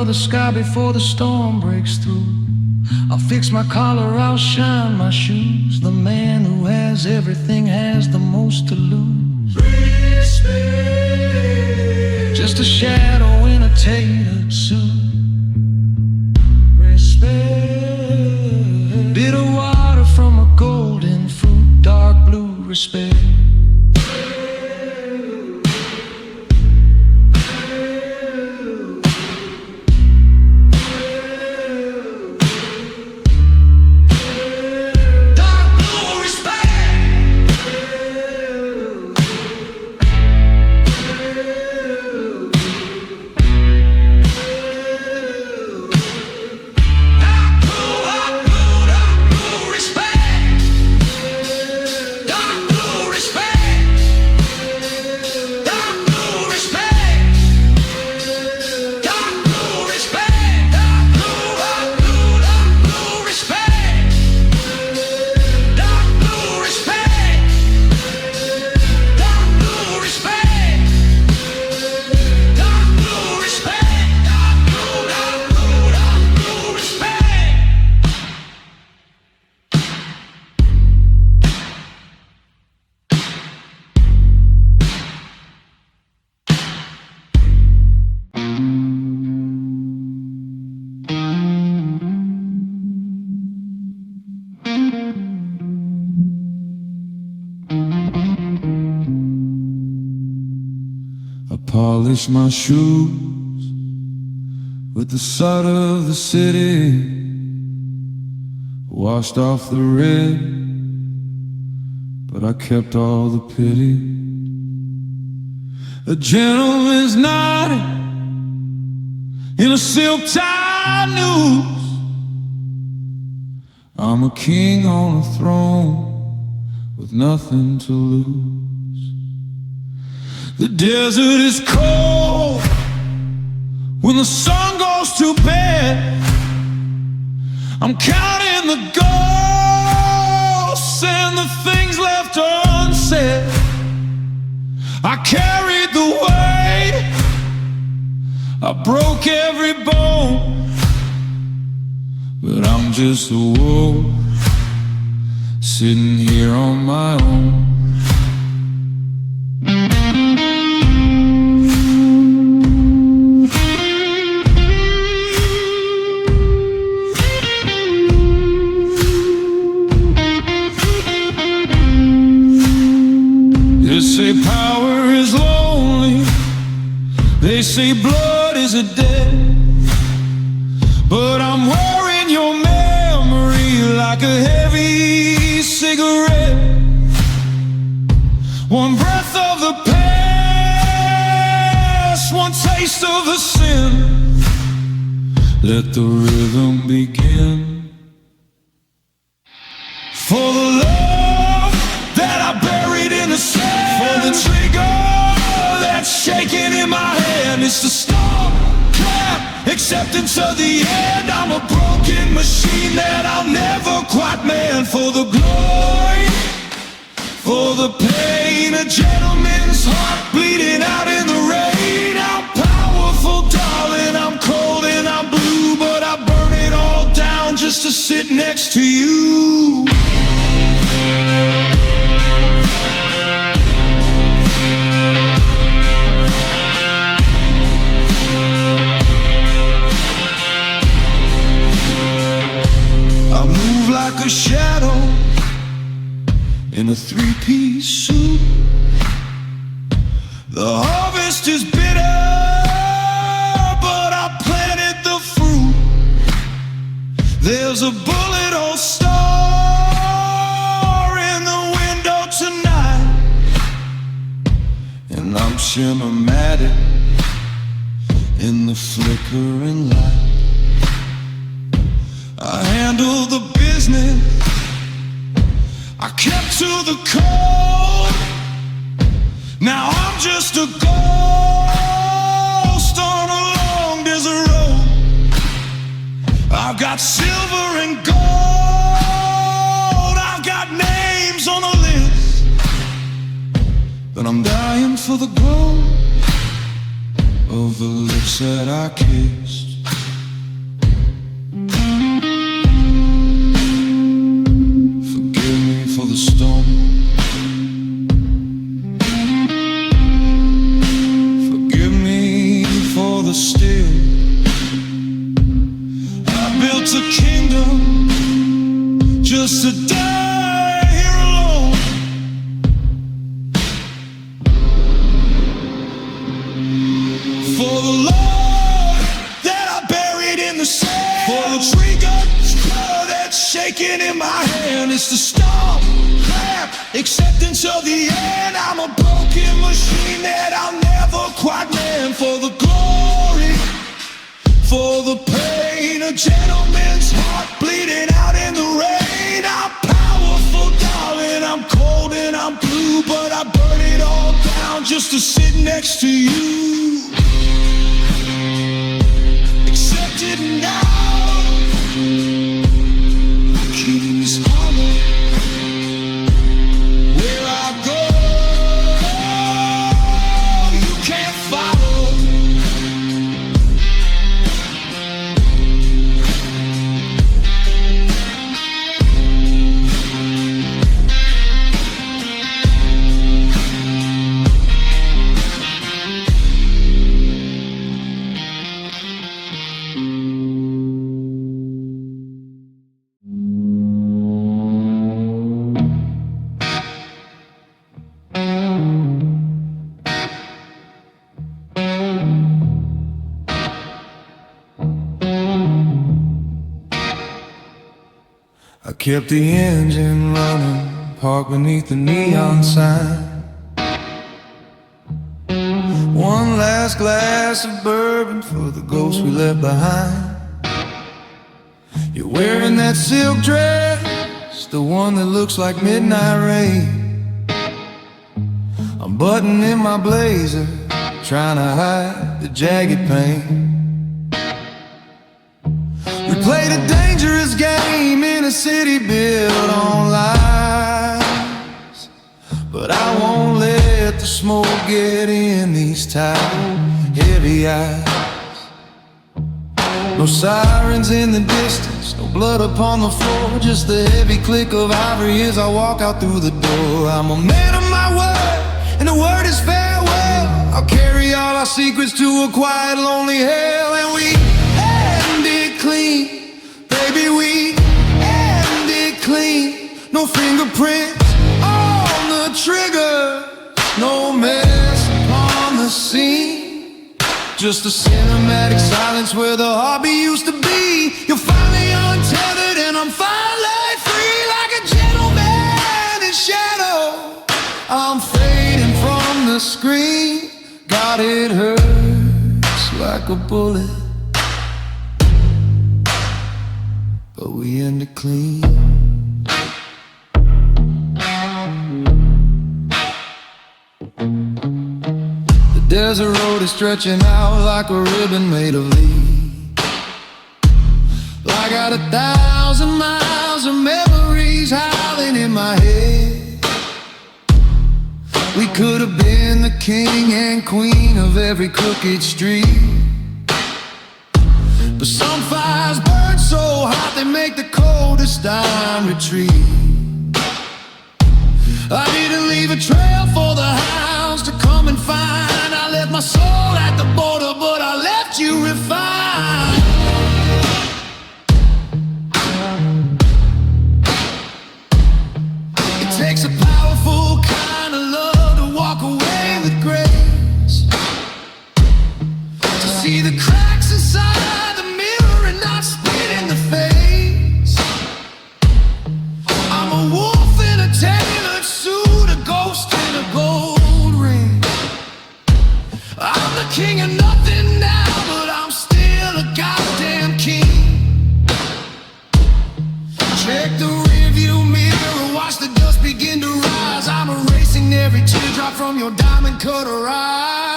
the sky before the storm breaks through. I'll fix my collar, I'll shine my shoes. The man who has everything has the most to lose. Respect. Just a shadow in a tailored suit. Respect. Bitter water from a golden fruit. Dark blue respect. Polish my shoes with the salt of the city, washed off the red, but I kept all the pity. A gentleman's night in a silk-tied noose. I'm a king on a throne with nothing to lose. The desert is cold when the sun goes to bed. I'm counting the ghosts and the things left unsaid. I carried the weight, I broke every bone, but I'm just a wolf sitting here on my own. They say power is lonely, they say blood is a debt, but I'm wearing your memory like a heavy cigarette. One breath of the past, one taste of the sin. Let the rhythm begin. For the love that I buried in the sand, for the trigger that's shaking in my hand. It's the stop, clap, acceptance of the end. I'm a broken machine that I'll never quite mend. For the glory, for the pain, a gentleman's heart bleeding out in the rain. I'm powerful, darling, I'm cold and I'm blue, but I burn it all down just to sit next to you. I move like a shadow in a three-piece suit. The harvest is bitter, but I planted the fruit. There's a bullet hole star in the window tonight, and I'm shimmer-matted in the flickering light. I handle the business, I kept to the code. Now I'm just a ghost on a long desert road. I've got silver and gold, I've got names on a list, but I'm dying for the glow of the lips that I kissed. still. I built a kingdom just to die here alone. For the Lord that I buried in the sand, for the tree God's claw that's shaking in my hand. It's the storm, clap, acceptance of the end. I'm a broken machine that I'll never quite mend. For the glory, for the pain, a gentleman's heart bleeding out in the rain. I'm powerful, darling, I'm cold and I'm blue, but I burn it all down just to sit next to you. Accept it now, keys hollow. Where I go, you can't follow. I kept the engine running, parked beneath the neon sign. One last glass of bourbon for the ghosts we left behind. You're wearing that silk dress, the one that looks like midnight rain. I'm buttoning my blazer, trying to hide the jagged pain. We played a dangerous game in a city built on lies, but I won't let the smoke get in these tired, heavy eyes. No sirens in the distance, no blood upon the floor, just the heavy click of ivory as I walk out through the door. I'm a man of my word, and the word is farewell. I'll carry all our secrets to a quiet, lonely hell, and we end it clean. Baby, we end it clean. No fingerprints on the trigger, no mess on the scene. Just a cinematic silence where the heartbeat used to be. You're finally untethered and I'm finally free, like a gentleman in shadow. I'm fading from the screen. God, it hurts like a bullet, but we end it clean. The desert road is stretching out like a ribbon made of leaves. I got 1,000 miles of memories howling in my head. We could have been the king and queen of every crooked street, but some fires burn so hot they make the coldest time retreat. I didn't leave a trail for the hounds to come and find. I left my soul at the border, but I left you refined. It takes a powerful kind of love to walk away with grace, to see the cracks inside the mirror and not spit in the face. I'm a wolf in a tailored suit, a ghost in a gold ring. I'm the king of nothing now, but I'm still a goddamn king. Check the rearview mirror, watch the dust begin to rise. I'm erasing every teardrop from your diamond cutter eyes.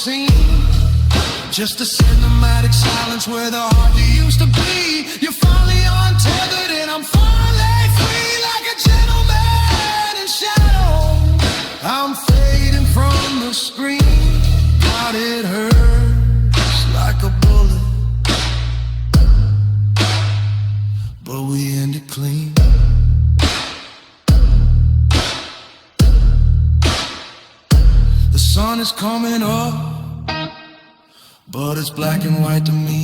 scene. Just a cinematic silence where the heart you used to be. You're finally untethered and I'm finally free, like a gentleman in shadow. I'm fading from the screen. God, it hurts like a bullet, but we end it clean. The sun is coming up, but it's black and white to me.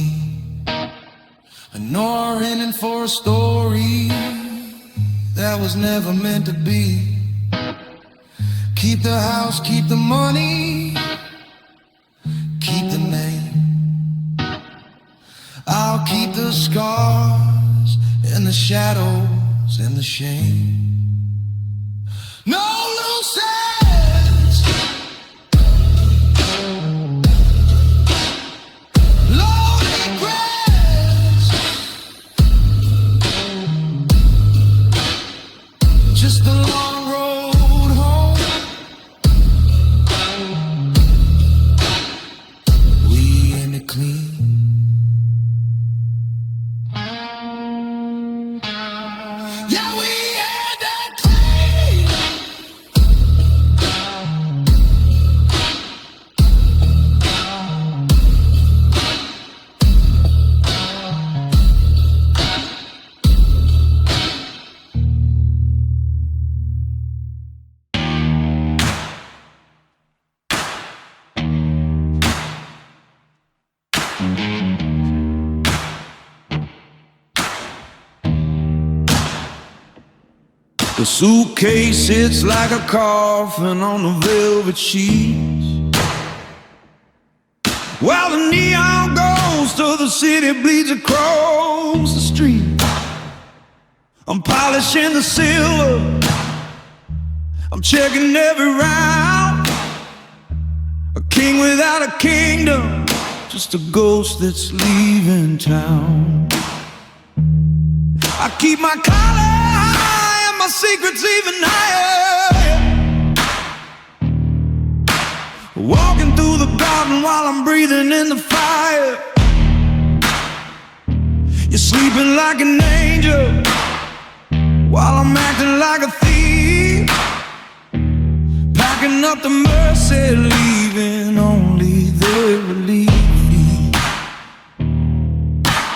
I know we're ending for a story that was never meant to be. Keep the house, keep the money, keep the name. I'll keep the scars and the shadows and the shame. No loose ends, loaded grass, just a long road home. We end it clean. Yeah, we end it clean. The suitcase sits like a coffin on the velvet sheets, while the neon ghost of the city bleeds across the street. I'm polishing the silver, I'm checking every round. A king without a kingdom, just a ghost that's leaving town. I keep my collar high and my secrets even higher, walking through the garden while I'm breathing in the fire. You're sleeping like an angel while I'm acting like a thief, packing up the mercy, leaving only the relief.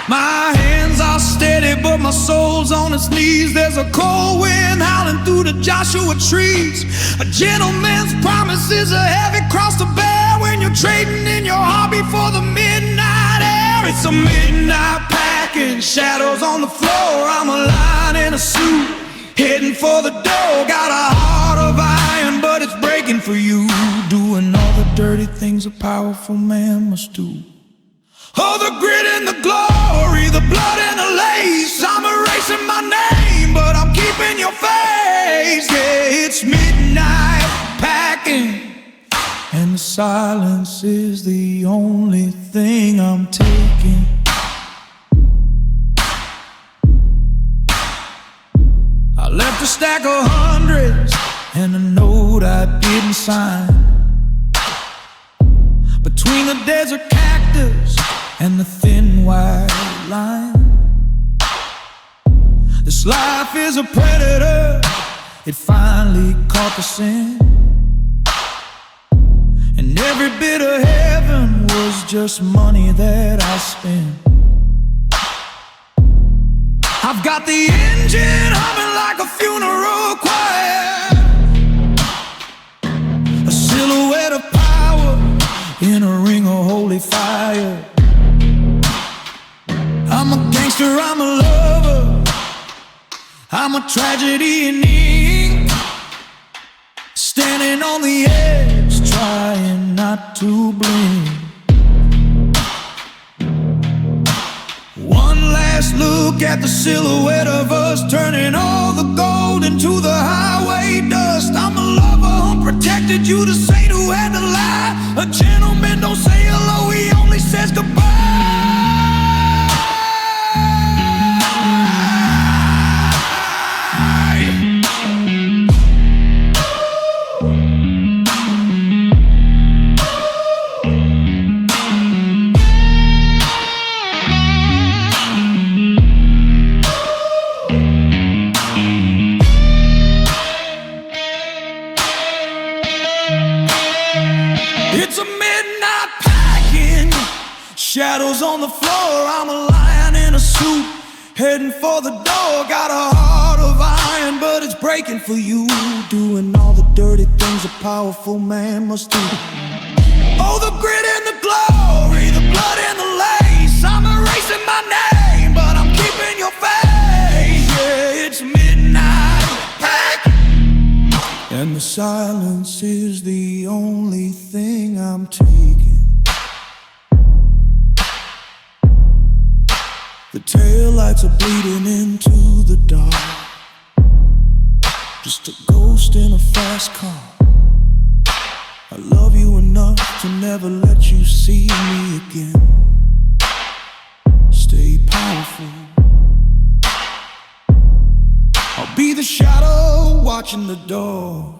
My hands are steady, but my soul's on its knees. There's a cold wind howling through the Joshua trees. A gentleman's promises a heavy cross to bear when you're trading in your hobby for the midnight air. It's a midnight packing, shadows on the floor. I'm a lion in a suit, heading for the door. Got a heart of iron, but it's breaking for you, doing all the dirty things a powerful man must do. Oh, the grit and the glory, the blood and the lace. I'm erasing my name, but I'm keeping your face. Yeah, it's midnight packing, and the silence is the only thing I'm taking. I left a stack of hundreds and a note I didn't sign between the desert cactus and the thin white line. This life is a predator, it finally caught the sin, and every bit of heaven was just money that I spent. I've got the engine humming like a funeral choir, a silhouette of power in a ring of holy fire. I'm a gangster, I'm a lover, I'm a tragedy in ink, standing on the edge, trying not to blink. One last look at the silhouette of us, turning all the gold into the highway dust. I'm a lover, unprotected, you the saint who had to lie. A gentleman don't say hello, he only says goodbye. It's a midnight packing, shadows on the floor. I'm a lion in a suit, heading for the door. Got a heart of iron, but it's breaking for you. Doing all the dirty things a powerful man must do. Oh, the grit and the glory, the blood and the lace. I'm erasing my name, but I'm keeping your face. Yeah, it's midnight pack, and the silence is the only thing I'm taking. The taillights are bleeding into the dark, just a ghost in a fast car. I love you enough to never let you see me again. Stay powerful. I'll be the shadow watching the door.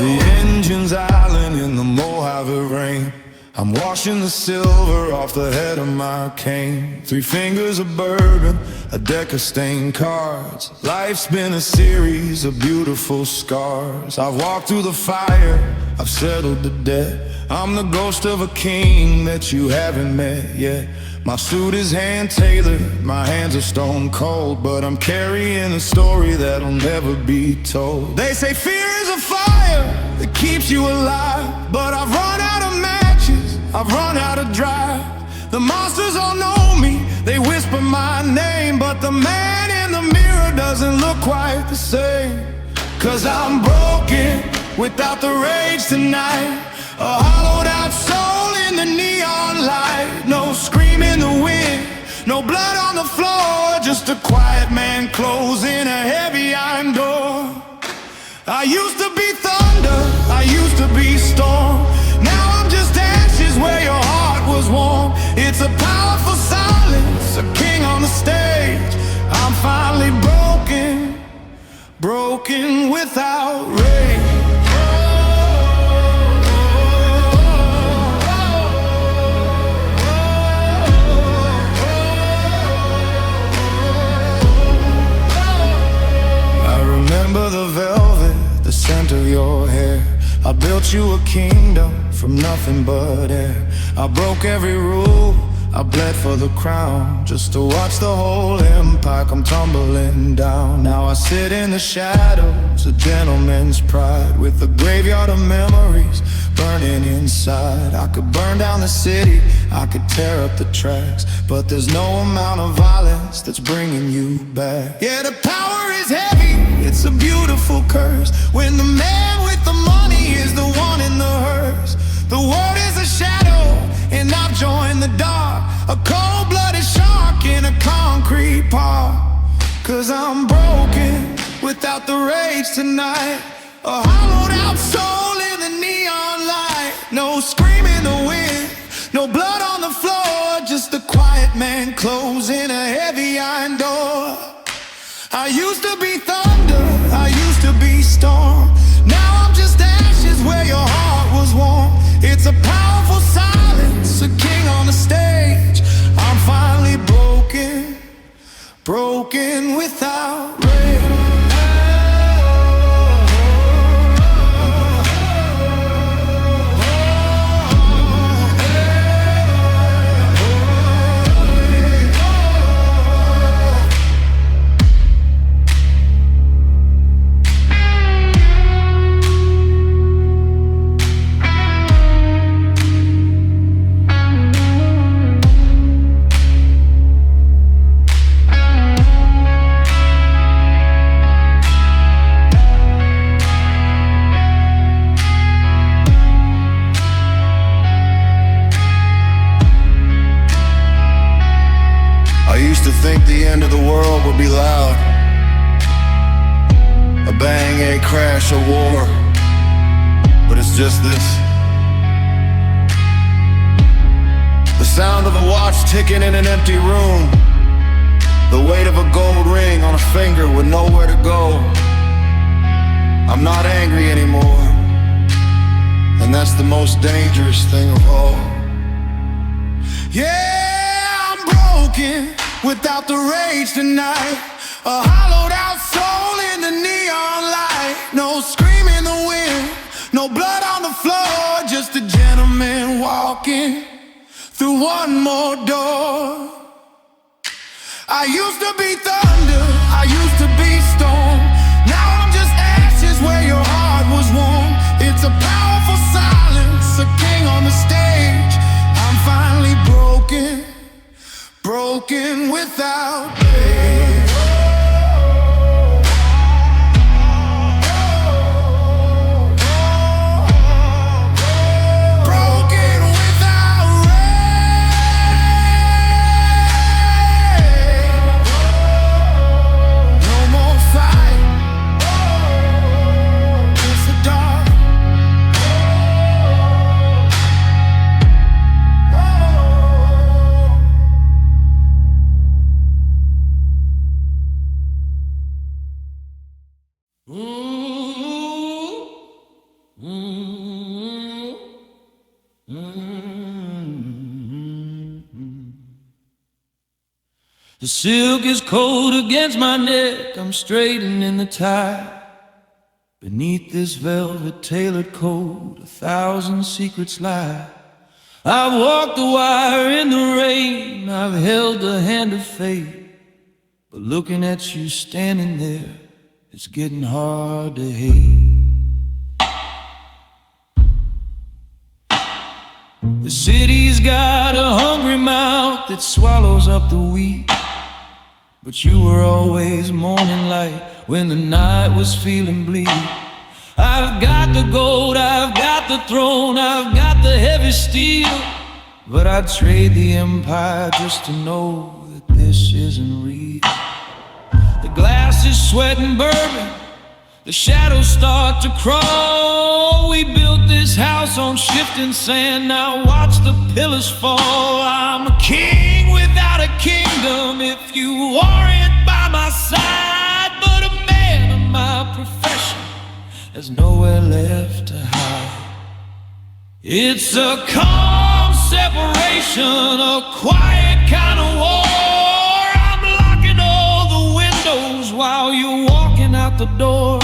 The engine's idling in the Mojave rain. I'm washing the silver off the head of my cane. 3 fingers of bourbon, a deck of stained cards. Life's been a series of beautiful scars. I've walked through the fire, I've settled the debt. I'm the ghost of a king that you haven't met yet. My suit is hand-tailored, my hands are stone cold, but I'm carrying a story that'll never be told. They say fear is a fire that keeps you alive, but I've run out of matches, I've run out of drive. The monsters all know me, they whisper my name, but the man in the mirror doesn't look quite the same. 'Cause I'm broken without the rage tonight, a hollowed out soul in the neon light. No scream in the wind, no blood on the floor, just a quiet man closing a heavy iron door. I used to be thunder, I used to be storm. Now I'm just ashes where your heart was warm. It's a powerful silence, a king on the stage. I'm finally broken, broken without rage. Remember the velvet, the scent of your hair. I built you a kingdom from nothing but air. I broke every rule, I bled for the crown, just to watch the whole empire come tumbling down. Now I sit in the shadows, a gentleman's pride, with a graveyard of memories burning inside. I could burn down the city, I could tear up the tracks, but there's no amount of violence that's bringing you back. Yeah, the power is heavy, it's a beautiful curse, when the man with the money is the one in the hearse. The world is a shadow, and I've joined the dark, a cold-blooded shark in a concrete park. 'Cause I'm broken without the rage tonight, a hollowed out soul in the neon light. No scream in the wind, no blood on the floor, just a quiet man closing a heavy iron door. I used to be thunder, I used to be storm. Now I'm just ashes where your heart was warm. It's a powerful silence, a king on the stage. I'm finally broken, broken without rage. Think the end of the world would be loud, a bang, a crash, a war, but it's just this. The sound of a watch ticking in an empty room, the weight of a gold ring on a finger with nowhere to go. I'm not angry anymore, and that's the most dangerous thing of all. Yeah, I'm broken without the rage tonight. A hollowed out soul in the neon light. No scream in the wind, no blood on the floor. Just a gentleman walking through one more door. I used to be thunder, I used to be storm. Now I'm just ashes where your heart was warm. It's a powerful silence, a king on the stage. I'm finally broken, broken without pain. The silk is cold against my neck, I'm straightening the tie. Beneath this velvet tailored coat, 1,000 secrets lie. I've walked the wire in the rain, I've held the hand of fate. But looking at you standing there, it's getting hard to hate. The city's got a hungry mouth that swallows up the wheat. But you were always morning light when the night was feeling bleak. I've got the gold, I've got the throne, I've got the heavy steel. But I'd trade the empire just to know that this isn't real. The glass is sweating bourbon, the shadows start to crawl. We built this house on shifting sand, now watch the pillars fall. I'm a king without a kingdom if you aren't by my side. But a man of my profession has nowhere left to hide. It's a calm separation, a quiet kind of war. I'm locking all the windows while you're walking out the door.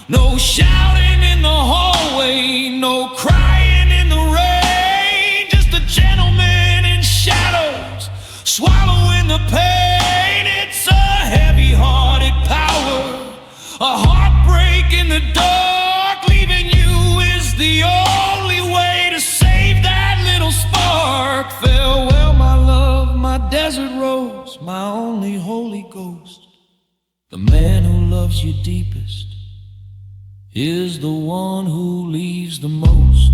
No shouting in the hallway, no crying in the rain. Just a gentleman in shadows, swallowing the pain. It's a heavy-hearted power, a heartbreak in the dark. Leaving you is the only way to save that little spark. Farewell, my love, my desert rose, my only holy ghost. The man who loves you deepest is the one who leaves the most.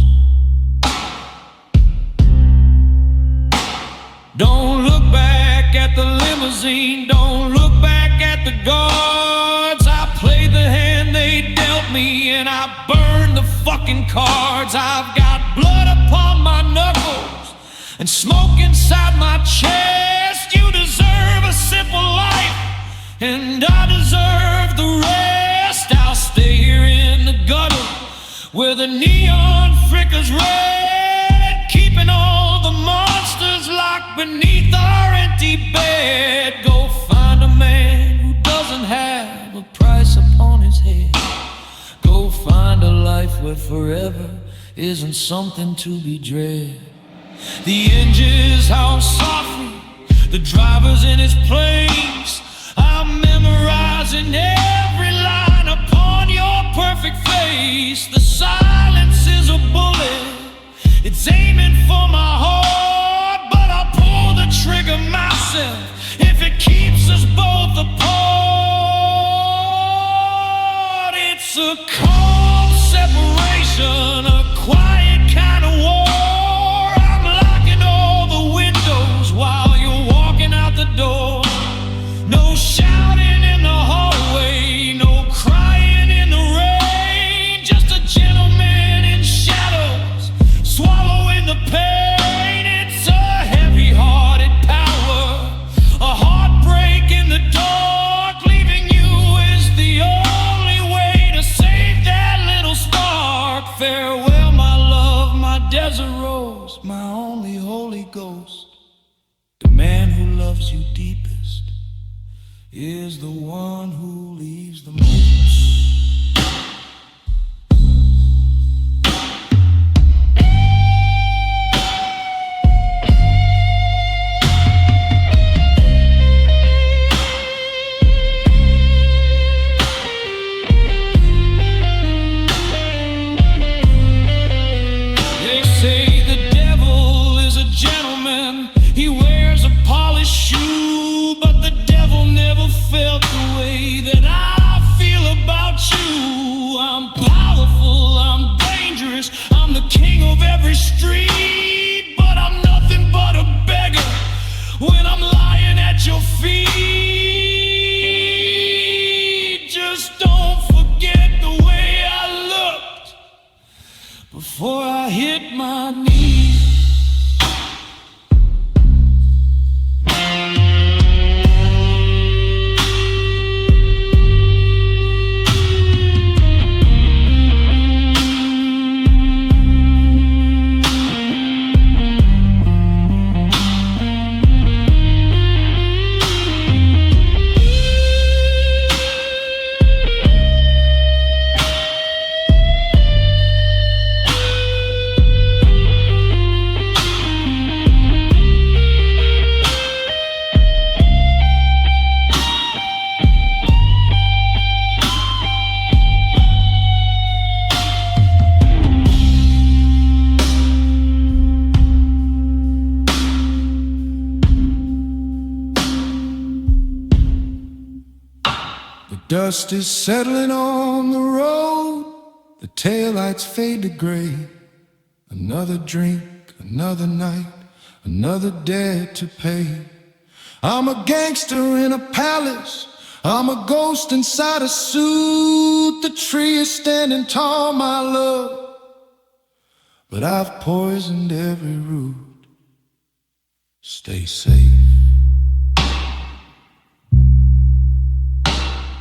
Don't look back at the limousine, don't look back at the guards. I played the hand they dealt me and I burned the fucking cards. I've got blood upon my knuckles and smoke inside my chest. You deserve a simple life and I deserve the rest. I'll stay here in the gutter where the neon flickers red, keeping all the monsters locked beneath our empty bed. Go find a man who doesn't have a price upon his head. Go find a life where forever isn't something to be dread. The engines howl softly, the driver's in his place. I'm memorizing every line upon your perfect face. The silence is a bullet, it's aiming for my heart. But I'll pull the trigger myself if it keeps us both apart. It's a calm separation, a quiet kind of war. I'm locking all the windows while you're walking out the door. No shouting in the hallway, no crying in the rain. Just a gentleman in shadows, swallowing the pain. It's a is the one who leaves the most. They say the devil is a gentleman. He wears a polished shoe, but the devil never felt the way that I feel about you. I'm powerful, I'm dangerous, I'm the king of every street, but I'm nothing but a beggar when I'm lying at your feet. Just don't forget the way I looked before I hit my knees. Dust is settling on the road, the taillights fade to gray. Another drink, another night, another debt to pay. I'm a gangster in a palace, I'm a ghost inside a suit. The tree is standing tall, my love, but I've poisoned every root. Stay safe.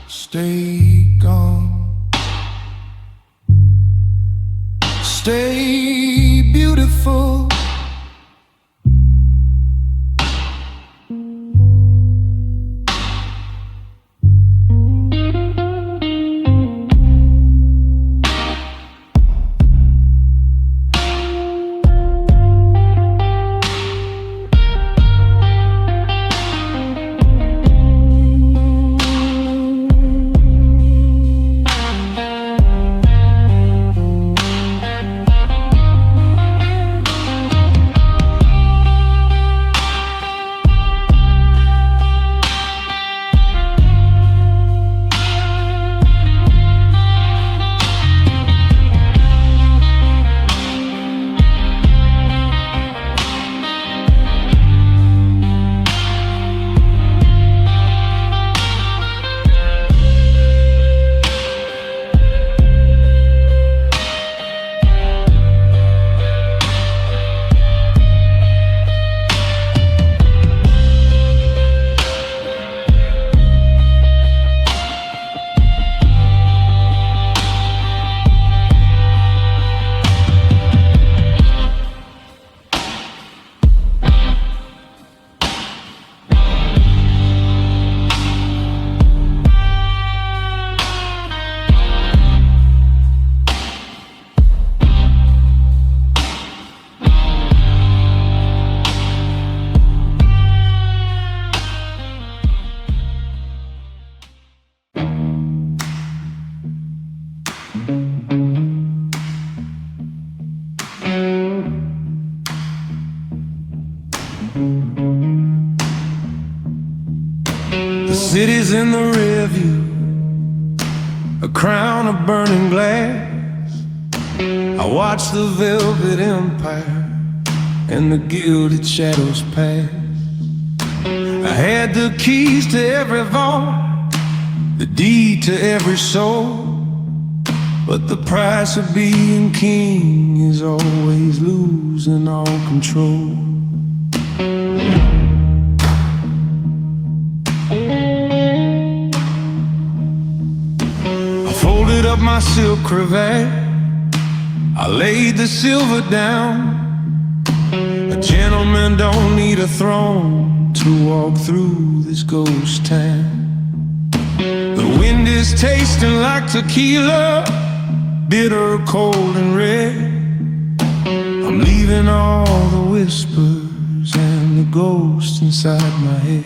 Stay gone. Stay beautiful. The city's in the rearview, a crown of burning glass. I watch the velvet empire and the gilded shadows pass. I had the keys to every vault, the deed to every soul, but the price of being king is always losing all control. I folded up my silk cravat, I laid the silver down. A gentleman don't need a throne to walk through this ghost town. wind is tasting like tequila, bitter, cold, and red. I'm leaving all the whispers and the ghosts inside my head.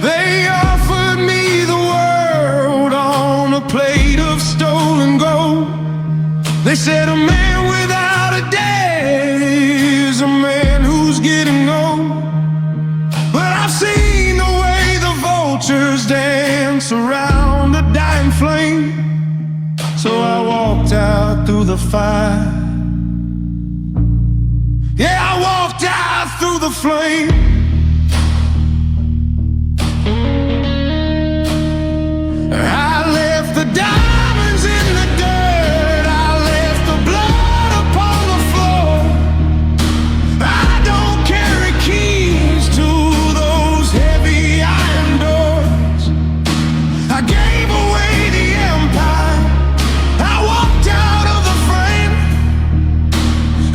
They offered me the world on a plate of stolen gold. They said a man without a day is a man who's getting old. But I've seen the way the vultures dance around a dying flame. So I walked out through the fire. Yeah, I walked out through the flame. I left the diamonds in the dirt. I left the blood upon the floor. I don't carry keys to those heavy iron doors. I gave away the empire. I walked out of the frame.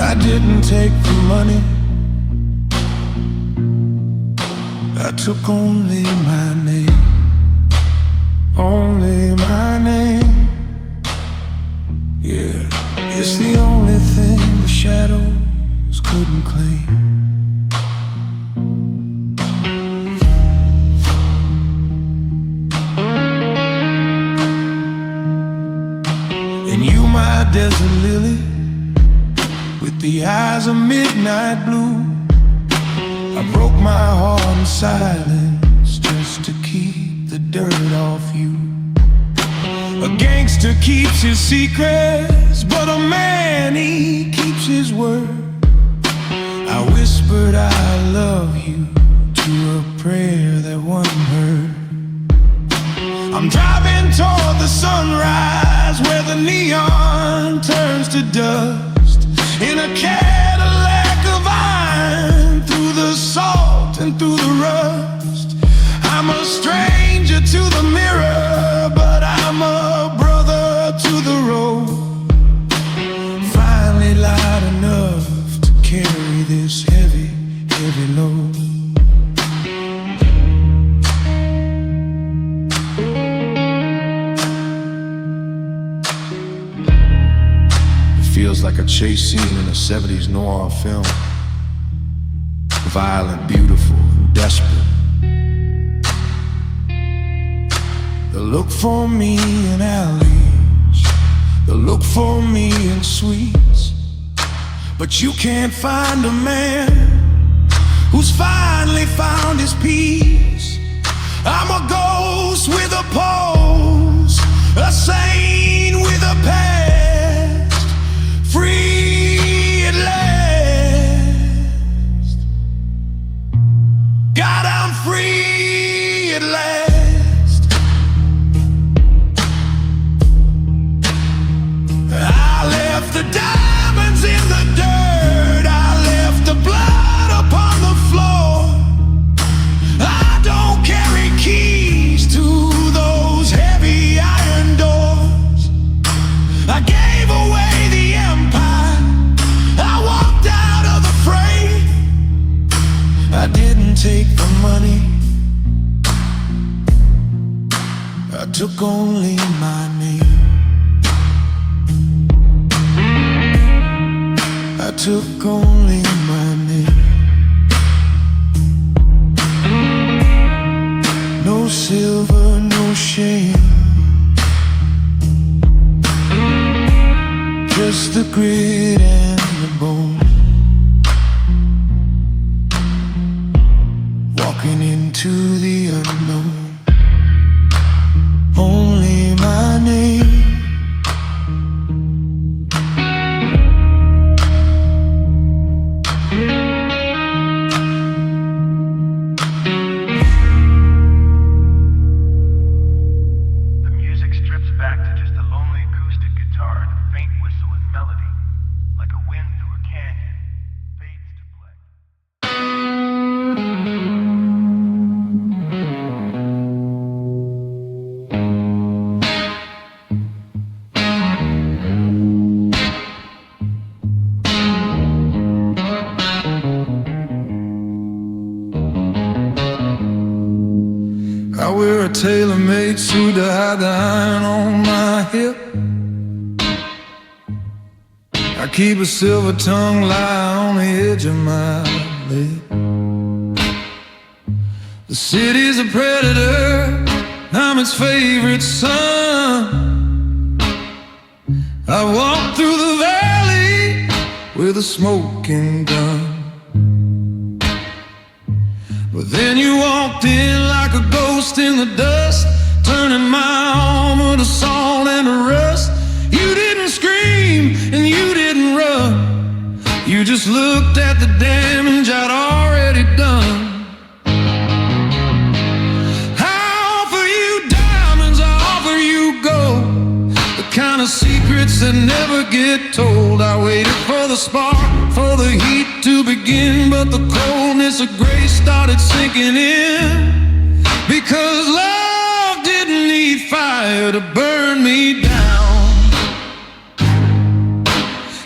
I didn't take the money. I took only my name. Only my name. Yeah, it's the only thing the shadows couldn't claim. And you, my desert lily, with the eyes of midnight blue, I broke my heart in silence just to keep the dirt off you. A gangster keeps his secrets, but a man, he keeps his word. I whispered I love you to a prayer that wasn't heard. I'm driving toward the sunrise where the neon turns to dust, in a Cadillac of iron, through the salt and through the rust. I'm a stranger to the mirror, but I'm a brother to the road. Finally light enough to carry this heavy, heavy load. It feels like a chase scene in a 70s noir film. Violent, beautiful, and desperate. They'll look for me in alleys, they'll look for me in suites, but you can't find a man who's finally found his peace. I'm a ghost with a pulse, a saint with a past, free at last. God, I'm free at last. I left the diamonds in the dirt. I left the blood upon the floor. I don't carry keys to those heavy iron doors. I gave away the empire. I walked out of the fray. I didn't take the money. I took only my name. I took only my name. No silver, no shame, just the grit and the bone. Walking into the unknown. Only my name. Back to just a lonely acoustic guitar and a faint whistle and melody, like a tailor-made suit to hide the iron on my hip. I keep a silver tongue lie on the edge of my lip. The city's a predator, I'm its favorite son. I walk through the valley with a smoking gun. But then you walked in like a ghost in the dust, turning my armor to salt and to rust. You didn't scream and you didn't run, you just looked at the damage I'd already done. Kind of secrets that never get told. I waited for the spark, for the heat to begin, but the coldness of grace started sinking in. Because love didn't need fire to burn me down.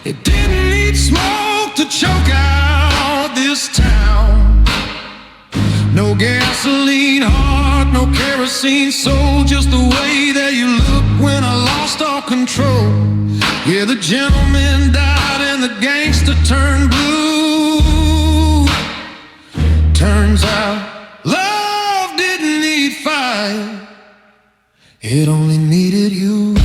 It didn't need smoke to choke out this town. No gasoline heart, no kerosene soul, just the way that you look when I lost all control. Yeah, the gentleman died and the gangster turned blue. Turns out love didn't need fire, it only needed you.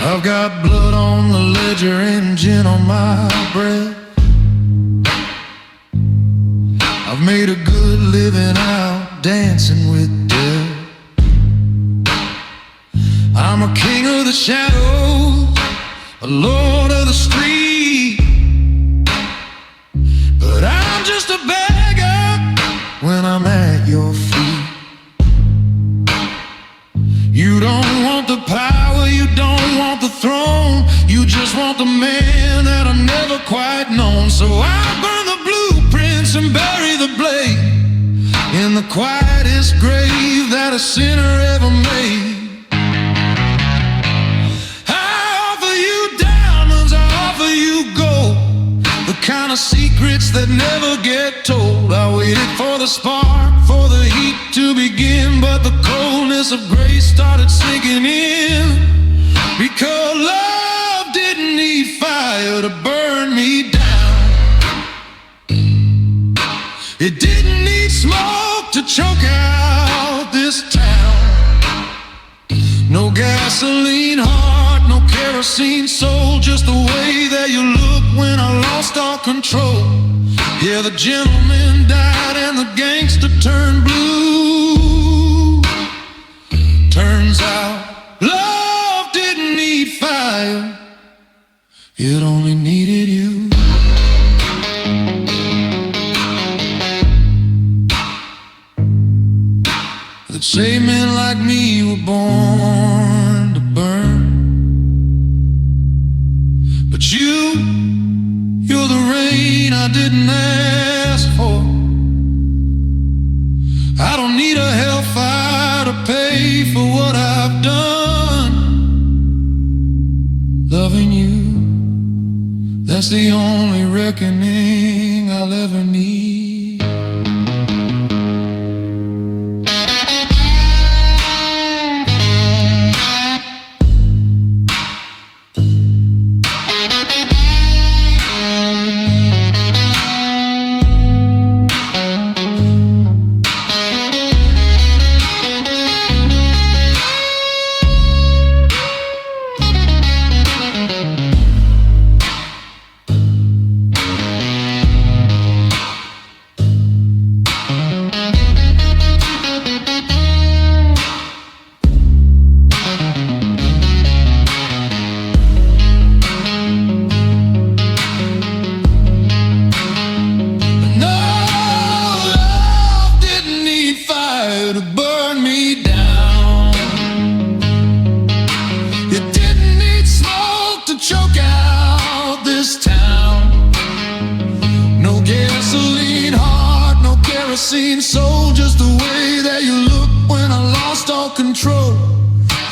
I've got blood on the ledger and gin on my breath. I've made a good living out dancing with death. I'm a king of the shadows, a lord of the street, but I'm just a beggar when I'm at your feet. You don't want the power, you don't want the throne, you just want the man that I've never quite known. So I burn the blueprints and bury the blade in the quietest grave that a sinner ever made. I offer you diamonds, I offer you gold, the kind of secrets that never get told. I waited for the spark, for the heat to begin, but the coldness of grace started sinking in. Because love didn't need fire to burn me down. It didn't need smoke to choke out this town. No gasoline heart, no kerosene soul, just the way that you look when I lost all control. Yeah, the gentleman died and the gangster turned blue. Turns out love didn't need fire, it only needed you. That say men like me were born to burn, but you're the rain I didn't ask for. I don't need a hellfire to pay for what I've done. Loving you, that's the only reckoning I'll ever need. To burn me down, it didn't need smoke to choke out this town. No gasoline heart, no kerosene soul, just the way that you look when I lost all control.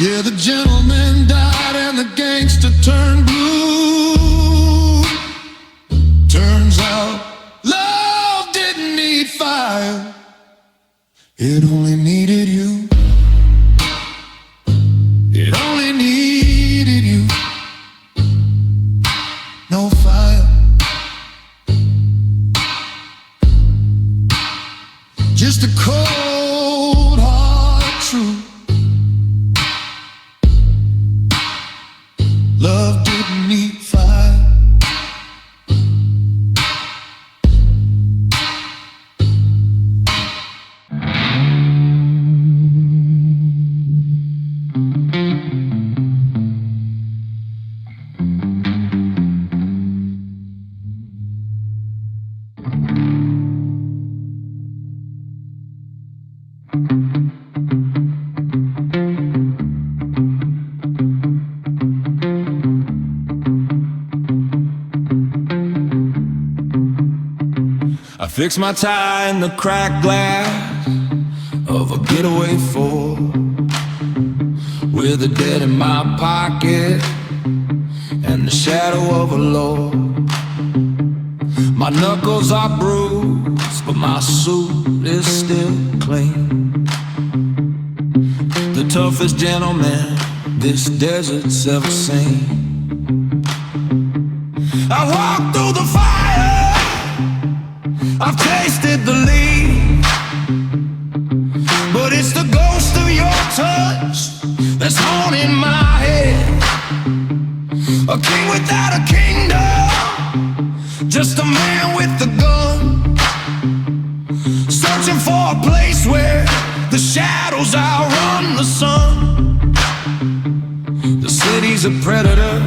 Yeah, the gentleman died and the gangster turned blue. Turns out love It only needed you. It only needed you. No fire, just a cold hard truth. Love didn't need fire. I fix my tie in the cracked glass of a getaway Ford, with a debt in my pocket and the shadow of a lord. My knuckles are bruised, but my suit is still clean. The toughest gentleman this desert's ever seen. I walk through the fire, I've tasted the lead, but it's the ghost of your touch that's haunting my head. A king without a kingdom, just a man with a gun, searching for a place where the shadows outrun the sun. The city's a predator,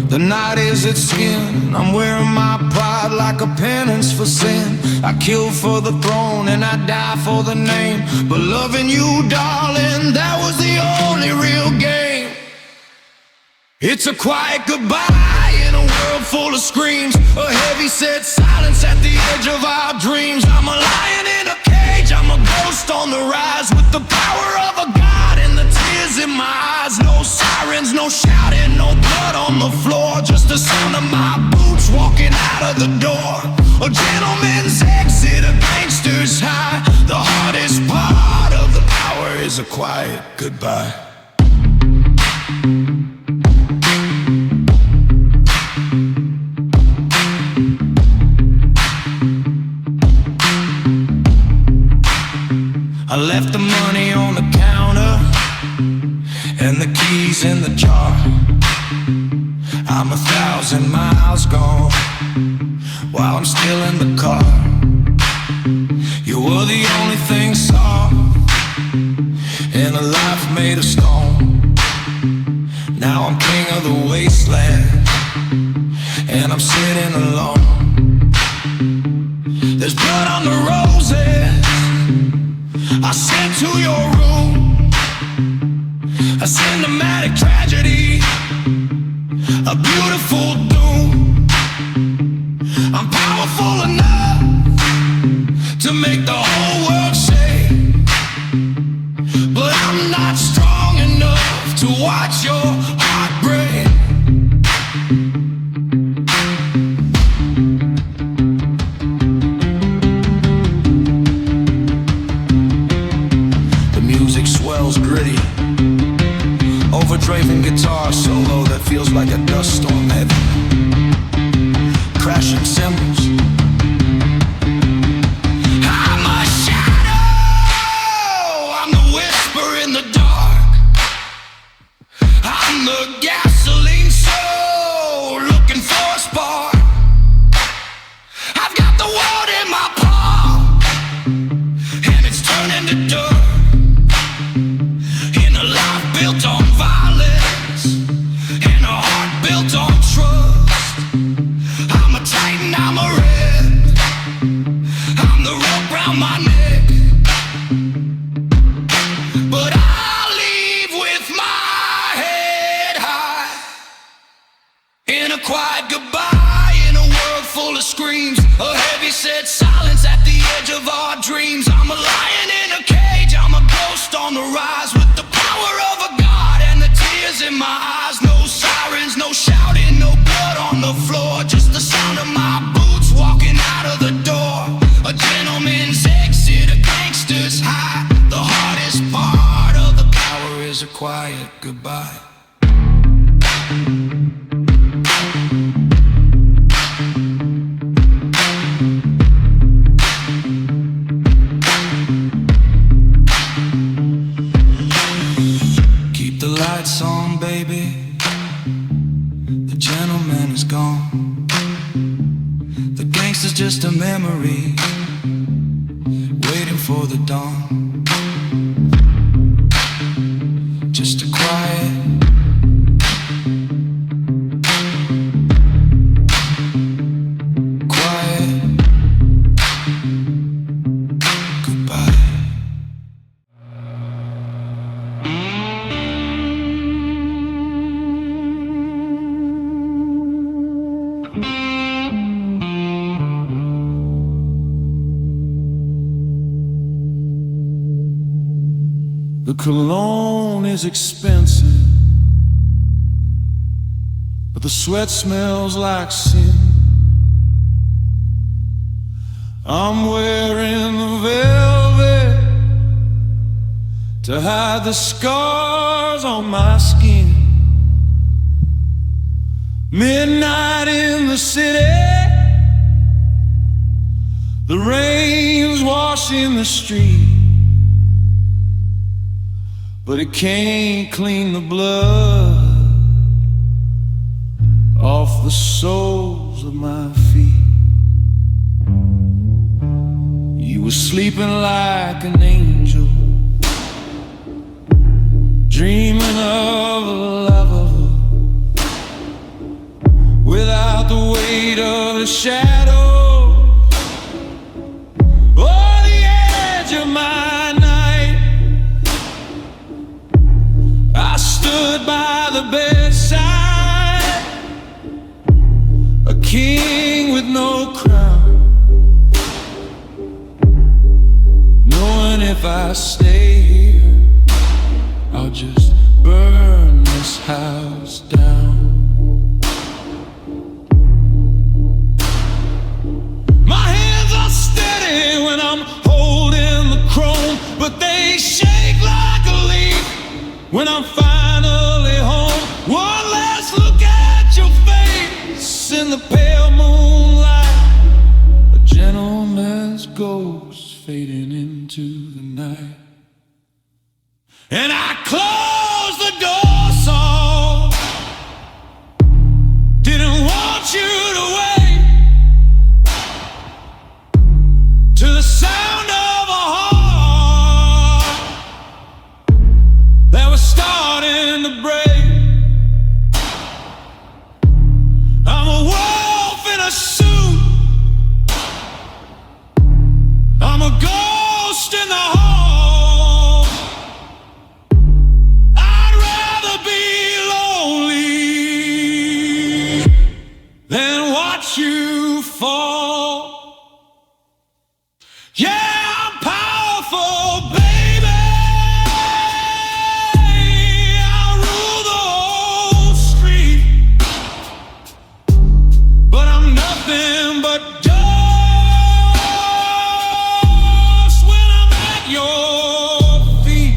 the night is its skin. I'm wearing my pride like a penance for sin. I kill for the throne and I die for the name, but loving you, darling, that was the only real game. It's a quiet goodbye in a world full of screams, a heavy set silence at the edge of our dreams. I'm a lion in a cage, I'm a ghost on the rise, with the power of a god and the tears in my eyes. No sirens, no shouting, no blood on the floor, just the sound of my boots walking out of the door. A gentleman's exit, a gangster's high. The hardest part of the hour is a quiet goodbye. I left the money on the counter and the keys in the jar. I'm 1,000 miles gone while I'm still in the car. You were the only thing soft in a life made of stone. Now I'm king of the wasteland and I'm sitting alone. There's blood on the roses I sent to your room, a cinematic tragedy, a beautiful doom. I'm powerful enough to make the whole world shake, but I'm not strong enough to watch your heart break. Swells gritty, overdriven guitar solo that feels like a dust storm heavy, crashing cymbals. I'm a shadow, I'm the whisper in the dark, I'm the gasoline soul looking for a spark. I've got the world in my palm and it's turning to dirt. Built on violence and a heart built on trust. I'm a titan, I'm a red, I'm the rope round my neck, but I'll leave with my head high. In a quiet goodbye, in a world full of screams, a heavy set silence at the edge of our dreams. I'm a lion in a cage, I'm a ghost on the rise, with the power of a god and the tears in my eyes. No sirens, no shouting, no blood on the floor, just the sound of my boots walking out of the door. A gentleman's exit, a gangster's high. quiet goodbye. Keep the lights on, baby. The gentleman is gone. The gangster's just a memory, waiting for the dawn. Just a quiet goodbye. The cologne is expensive, but the sweat smells like sin. I'm wearing the velvet to hide the scars on my skin. Midnight in the city, the rain's washing the street, but it can't clean the blood off the soles of my feet. You were sleeping like an angel, dreaming of a lover, without the weight of the shadow or the edge of my night. I stood by the bedside, a king with no crown, knowing if I stay here, I'll just burn this house down. My hands are steady when I'm holding the chrome, but they shake like a leaf when I'm finally home. One last look at your face in the pale moonlight, a gentleman's ghost fading into the night. And I closed the door soft, didn't want you to wait to the sound of a heart that was starting to break. I'm a wolf in a suit, I'm a ghost in the hall. I'd rather be lonely than watch you fall. Yeah, I'm powerful, baby. I rule the whole street, but I'm nothing but dust when I'm at your feet.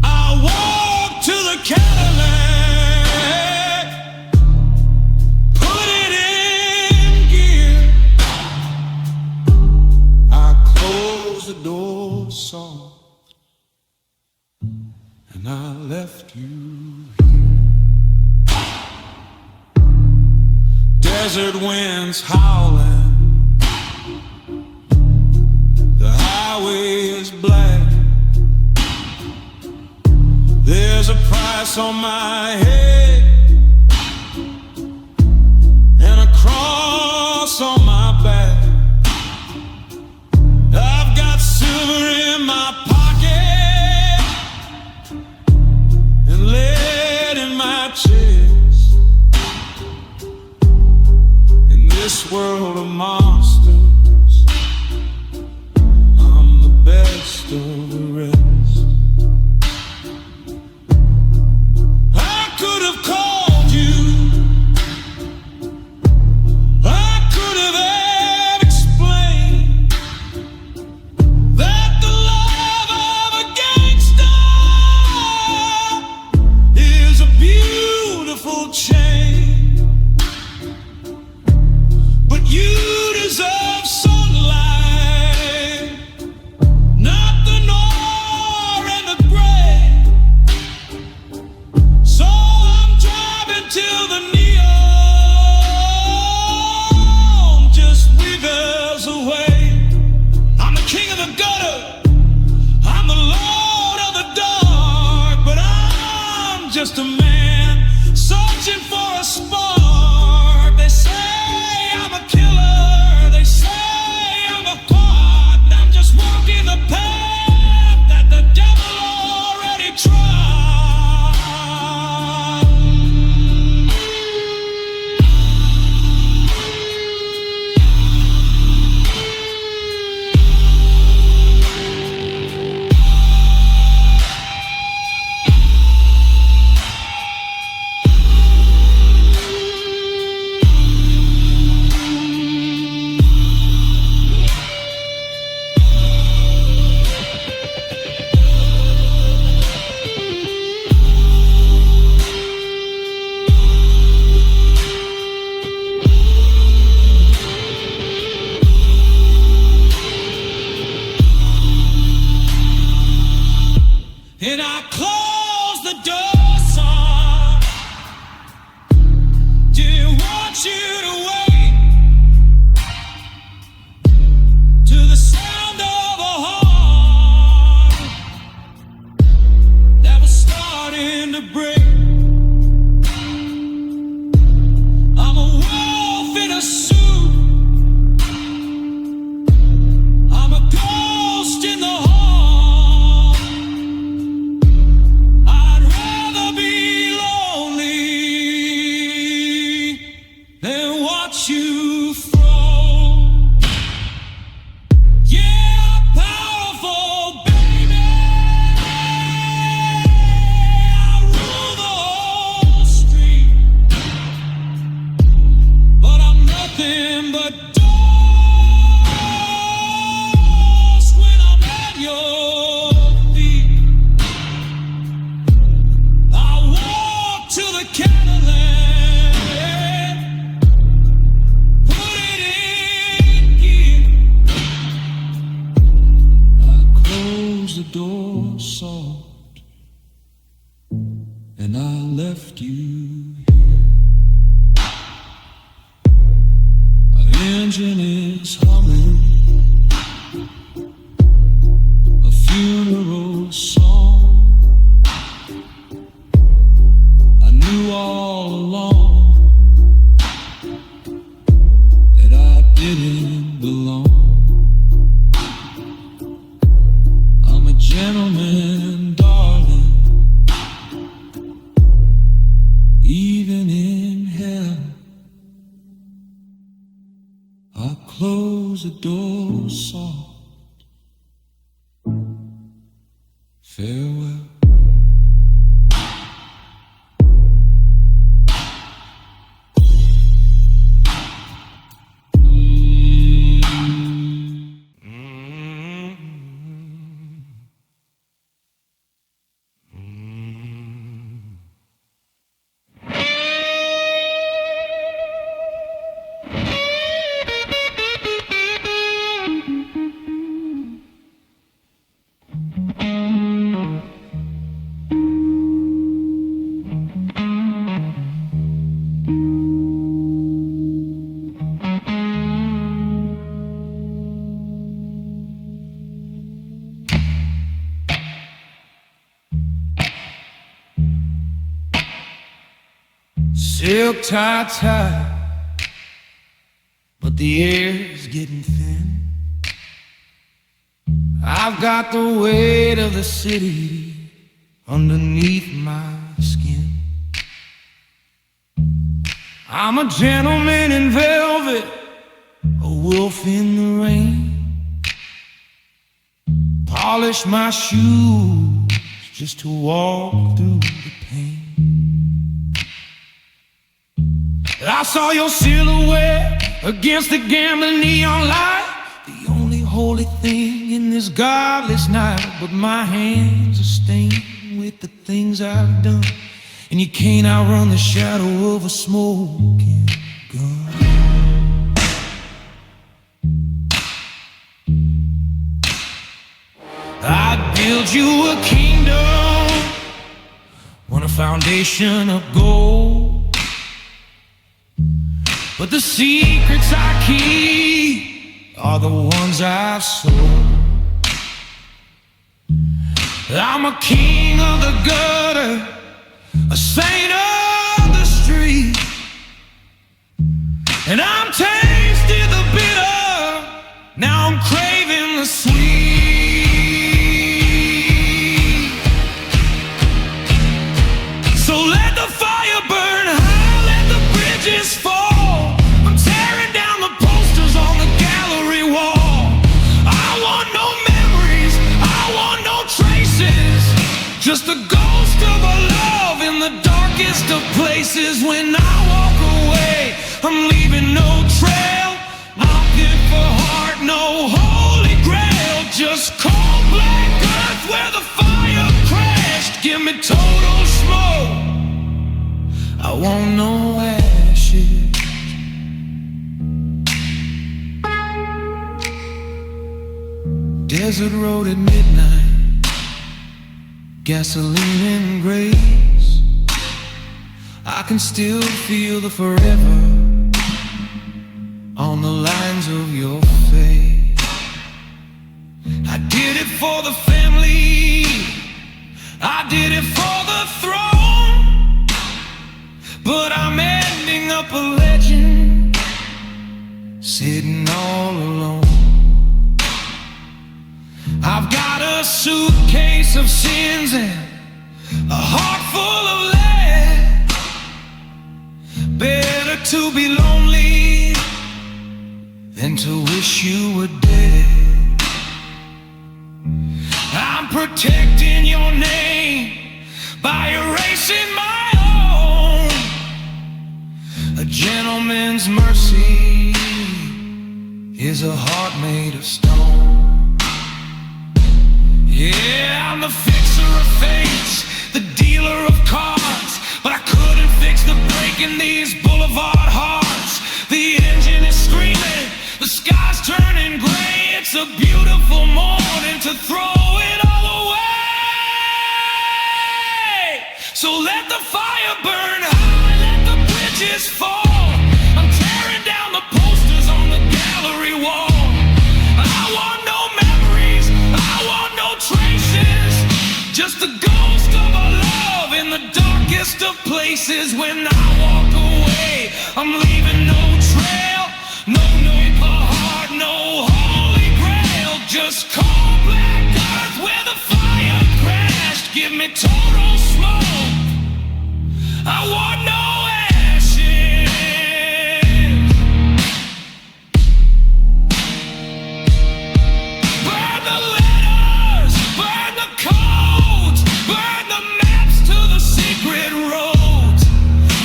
I walk to the Cadillac, put it in gear. I closed the door soft, and I left you here. Desert winds howling, the highway is black. There's a price on my head and a cross on my back. I've got silver in my pocket and lead in my chest. In this world of monsters, I'm the best of the rest. I could have called just a man searching for a spark. They say I'm a killer, they say I'm a part. I'm just walking the path that the devil already trod. And I close the door, son. Didn't want you to wait to the sound of a heart that was starting to break. I'm a wolf in a suit. I'm a ghost in the hall. You throw, yeah, powerful baby. I rule the whole street, but I'm nothing but dust when I'm at your feet. I walk to the Cadillac. The door soft, and I left you here. Our engine is humming a funeral song. I knew all along that I didn't belong. Gentlemen, darling, even in hell, I close the door soft. Farewell. Silk tie, but the air's getting thin. I've got the weight of the city underneath my skin. I'm a gentleman in velvet, a wolf in the rain. Polish my shoes just to walk through the pain. I saw your silhouette against the gambling neon light, the only holy thing in this godless night. But my hands are stained with the things I've done, and you can't outrun the shadow of a smoking gun. I'd build you a kingdom on a foundation of gold, but the secrets I keep are the ones I've sold. I'm a king of the gutter, a saint of the street, and I'm tasted the bitter, now I'm craving the sweet. So let the fire burn high, let the bridges fall. I'm tearing down the posters on the gallery wall. I want no memories, I want no traces, just the ghost of a love in the darkest of places. When I walk away, I'm leaving no trail, no pit for heart, no holy grail, just cold black earth where the fire crashed. Give me total smoke, I want no ashes. Desert road at midnight, gasoline and grace. I can still feel the forever on the lines of your face. I did it for the family, I did it for the throne, but I'm ending up a legend, sitting all alone. I've got a suitcase of sins and a heart full of lead. Better to be lonely than to wish you were dead. I'm protecting your name by erasing my own. A gentleman's mercy is a heart made of stone. Yeah, I'm the fixer of fates, the dealer of cards, but I couldn't fix the break in these boulevard hearts. The engine is screaming, the sky's turning gray. It's a beautiful morning to throw it all away. So let the fire burn high, let the bridges fall. I'm tearing down the posters on the gallery wall. I want no memories, I want no traces, just the ghost of a love in the darkest of places. When I walk away, I'm leaving no trail, no heart, no holy grail, just cold black earth where the fire crashed. Give me total smoke, I want no ashes. Burn the letters, burn the codes, burn the maps to the secret roads.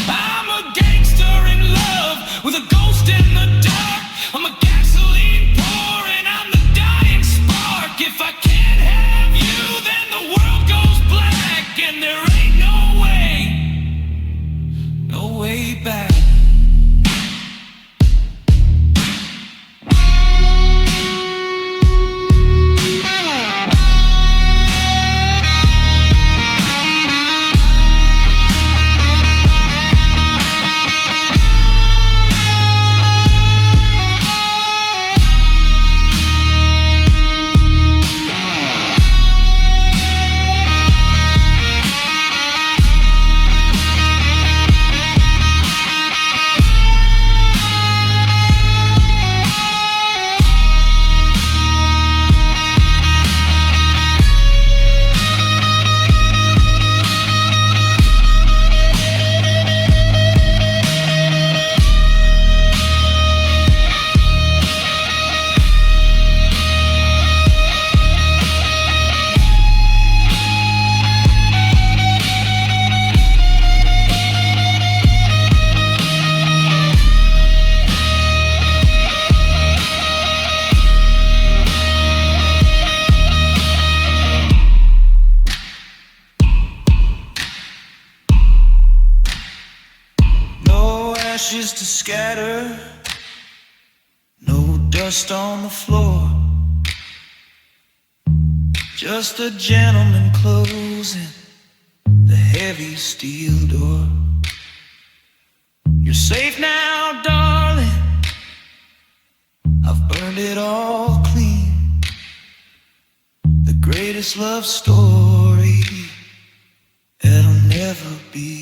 I'm a gangster in love with a ghost in the dark. I'm a gasoline pouring, I'm the dying spark. If I can't have you, then the world goes black, and there ain't no way back. Ashes to scatter, no dust on the floor, just a gentleman closing the heavy steel door. You're safe now, darling, I've burned it all clean. The greatest love story that'll never be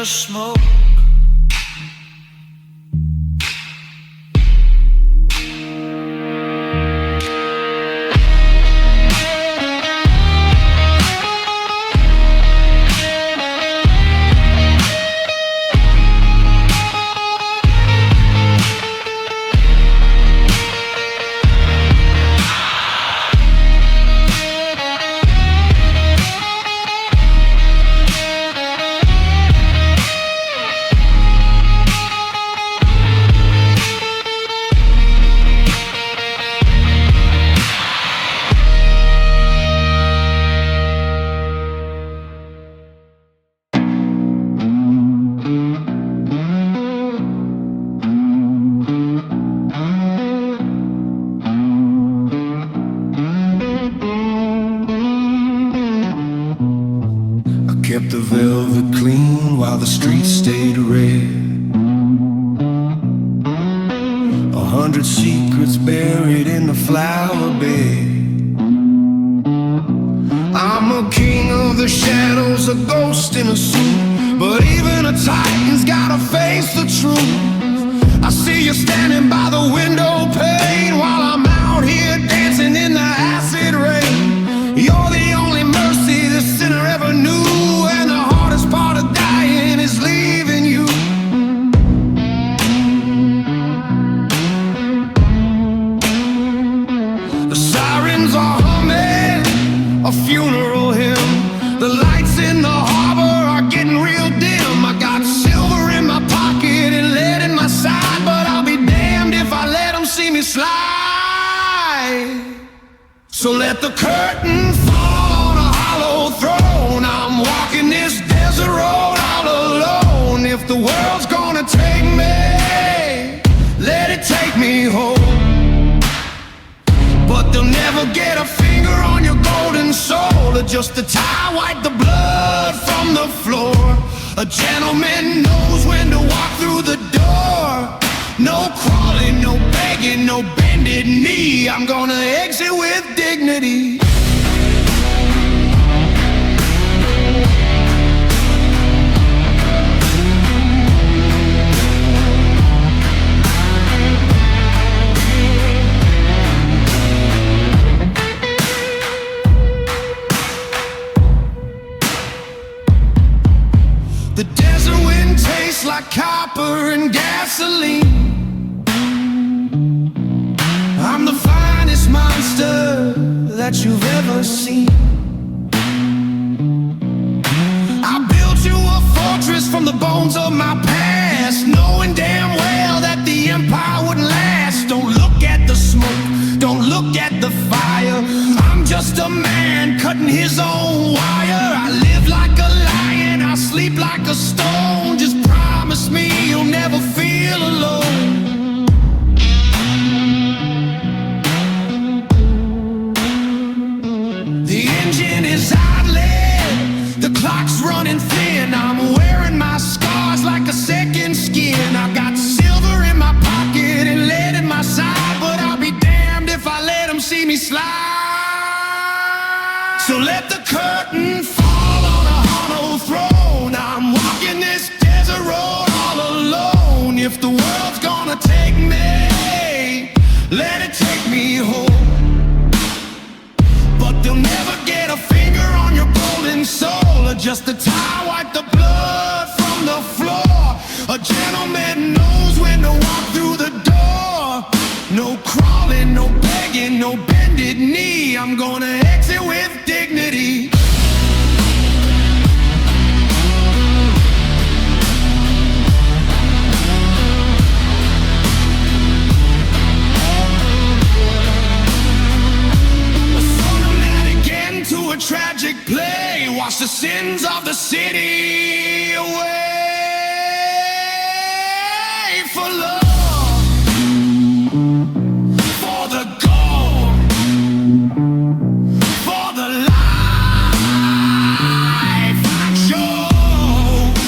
the smoke. Kept the velvet clean while the streets stayed red. 100 secrets buried in the flower bed. I'm a king of the shadows, a ghost in a suit, but even a titan's gotta face the truth. I see you standing by the window pane while I'm out here dancing in the acid rain. You're the only mercy the sinner ever knew, and the hardest part of dying is leaving you. The sirens are humming a funeral hymn. The lights in the harbor are getting real dim. I got silver in my pocket and lead in my side, but I'll be damned if I let them see me slide. So let the curtain fall on a hollow throne. I'm walking this desert road all alone. If the world's gonna take me, let it take me home. But they'll never get a finger on your golden soul, or just to tie, wipe the blood from the floor. A gentleman knows when to walk through the door. No crawling, no begging, no bended knee. I'm gonna exit with dignity. The desert wind tastes like copper and gasoline. I'm the finest monster that you've ever seen. I built you a fortress from the bones of my past, knowing damn well that the empire wouldn't last. Don't look at the smoke, don't look at the fire. I'm just a man cutting his own wire. I live like a lion, I sleep like a stone. Just promise me you'll never feel alone. The engine is idling, the clock's running thin. I'm wearing my scars like a second skin. I got silver in my pocket and lead in my side, but I'll be damned if I let them see me slide. So let the curtain fall on a hollow throne. I'm walking this desert road all alone. If the world's gonna take me, let it take me home. But they'll never get a finger on your golden soul, or just a tie, wipe the blood from the floor. A gentleman knows when to walk through the door. No crawling, no begging, no bended knee. I'm gonna exit with dignity. To a tragic play, wash the sins of the city away. For love, for the gold, for the life I chose.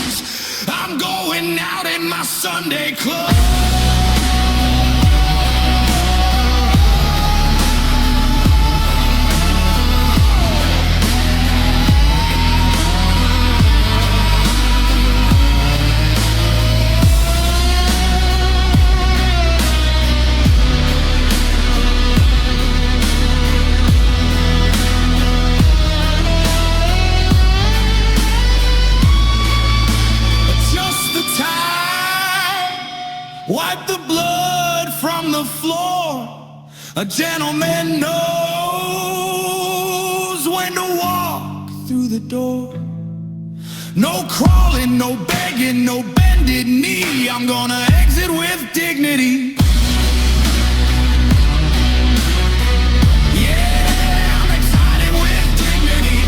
I'm going out in my Sunday clothes. Wipe the blood from the floor. A gentleman knows when to walk through the door. No crawling, no begging, no bended knee. I'm gonna exit with dignity. Yeah, I'm excited with dignity.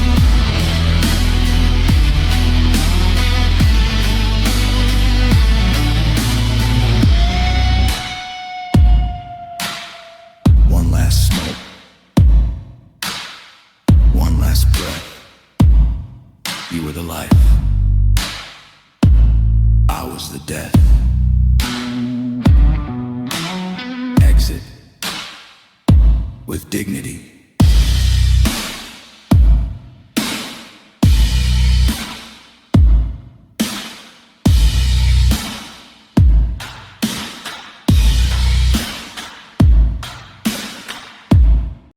One last smoke, one last breath. You were the life, I was the death. Exit with dignity.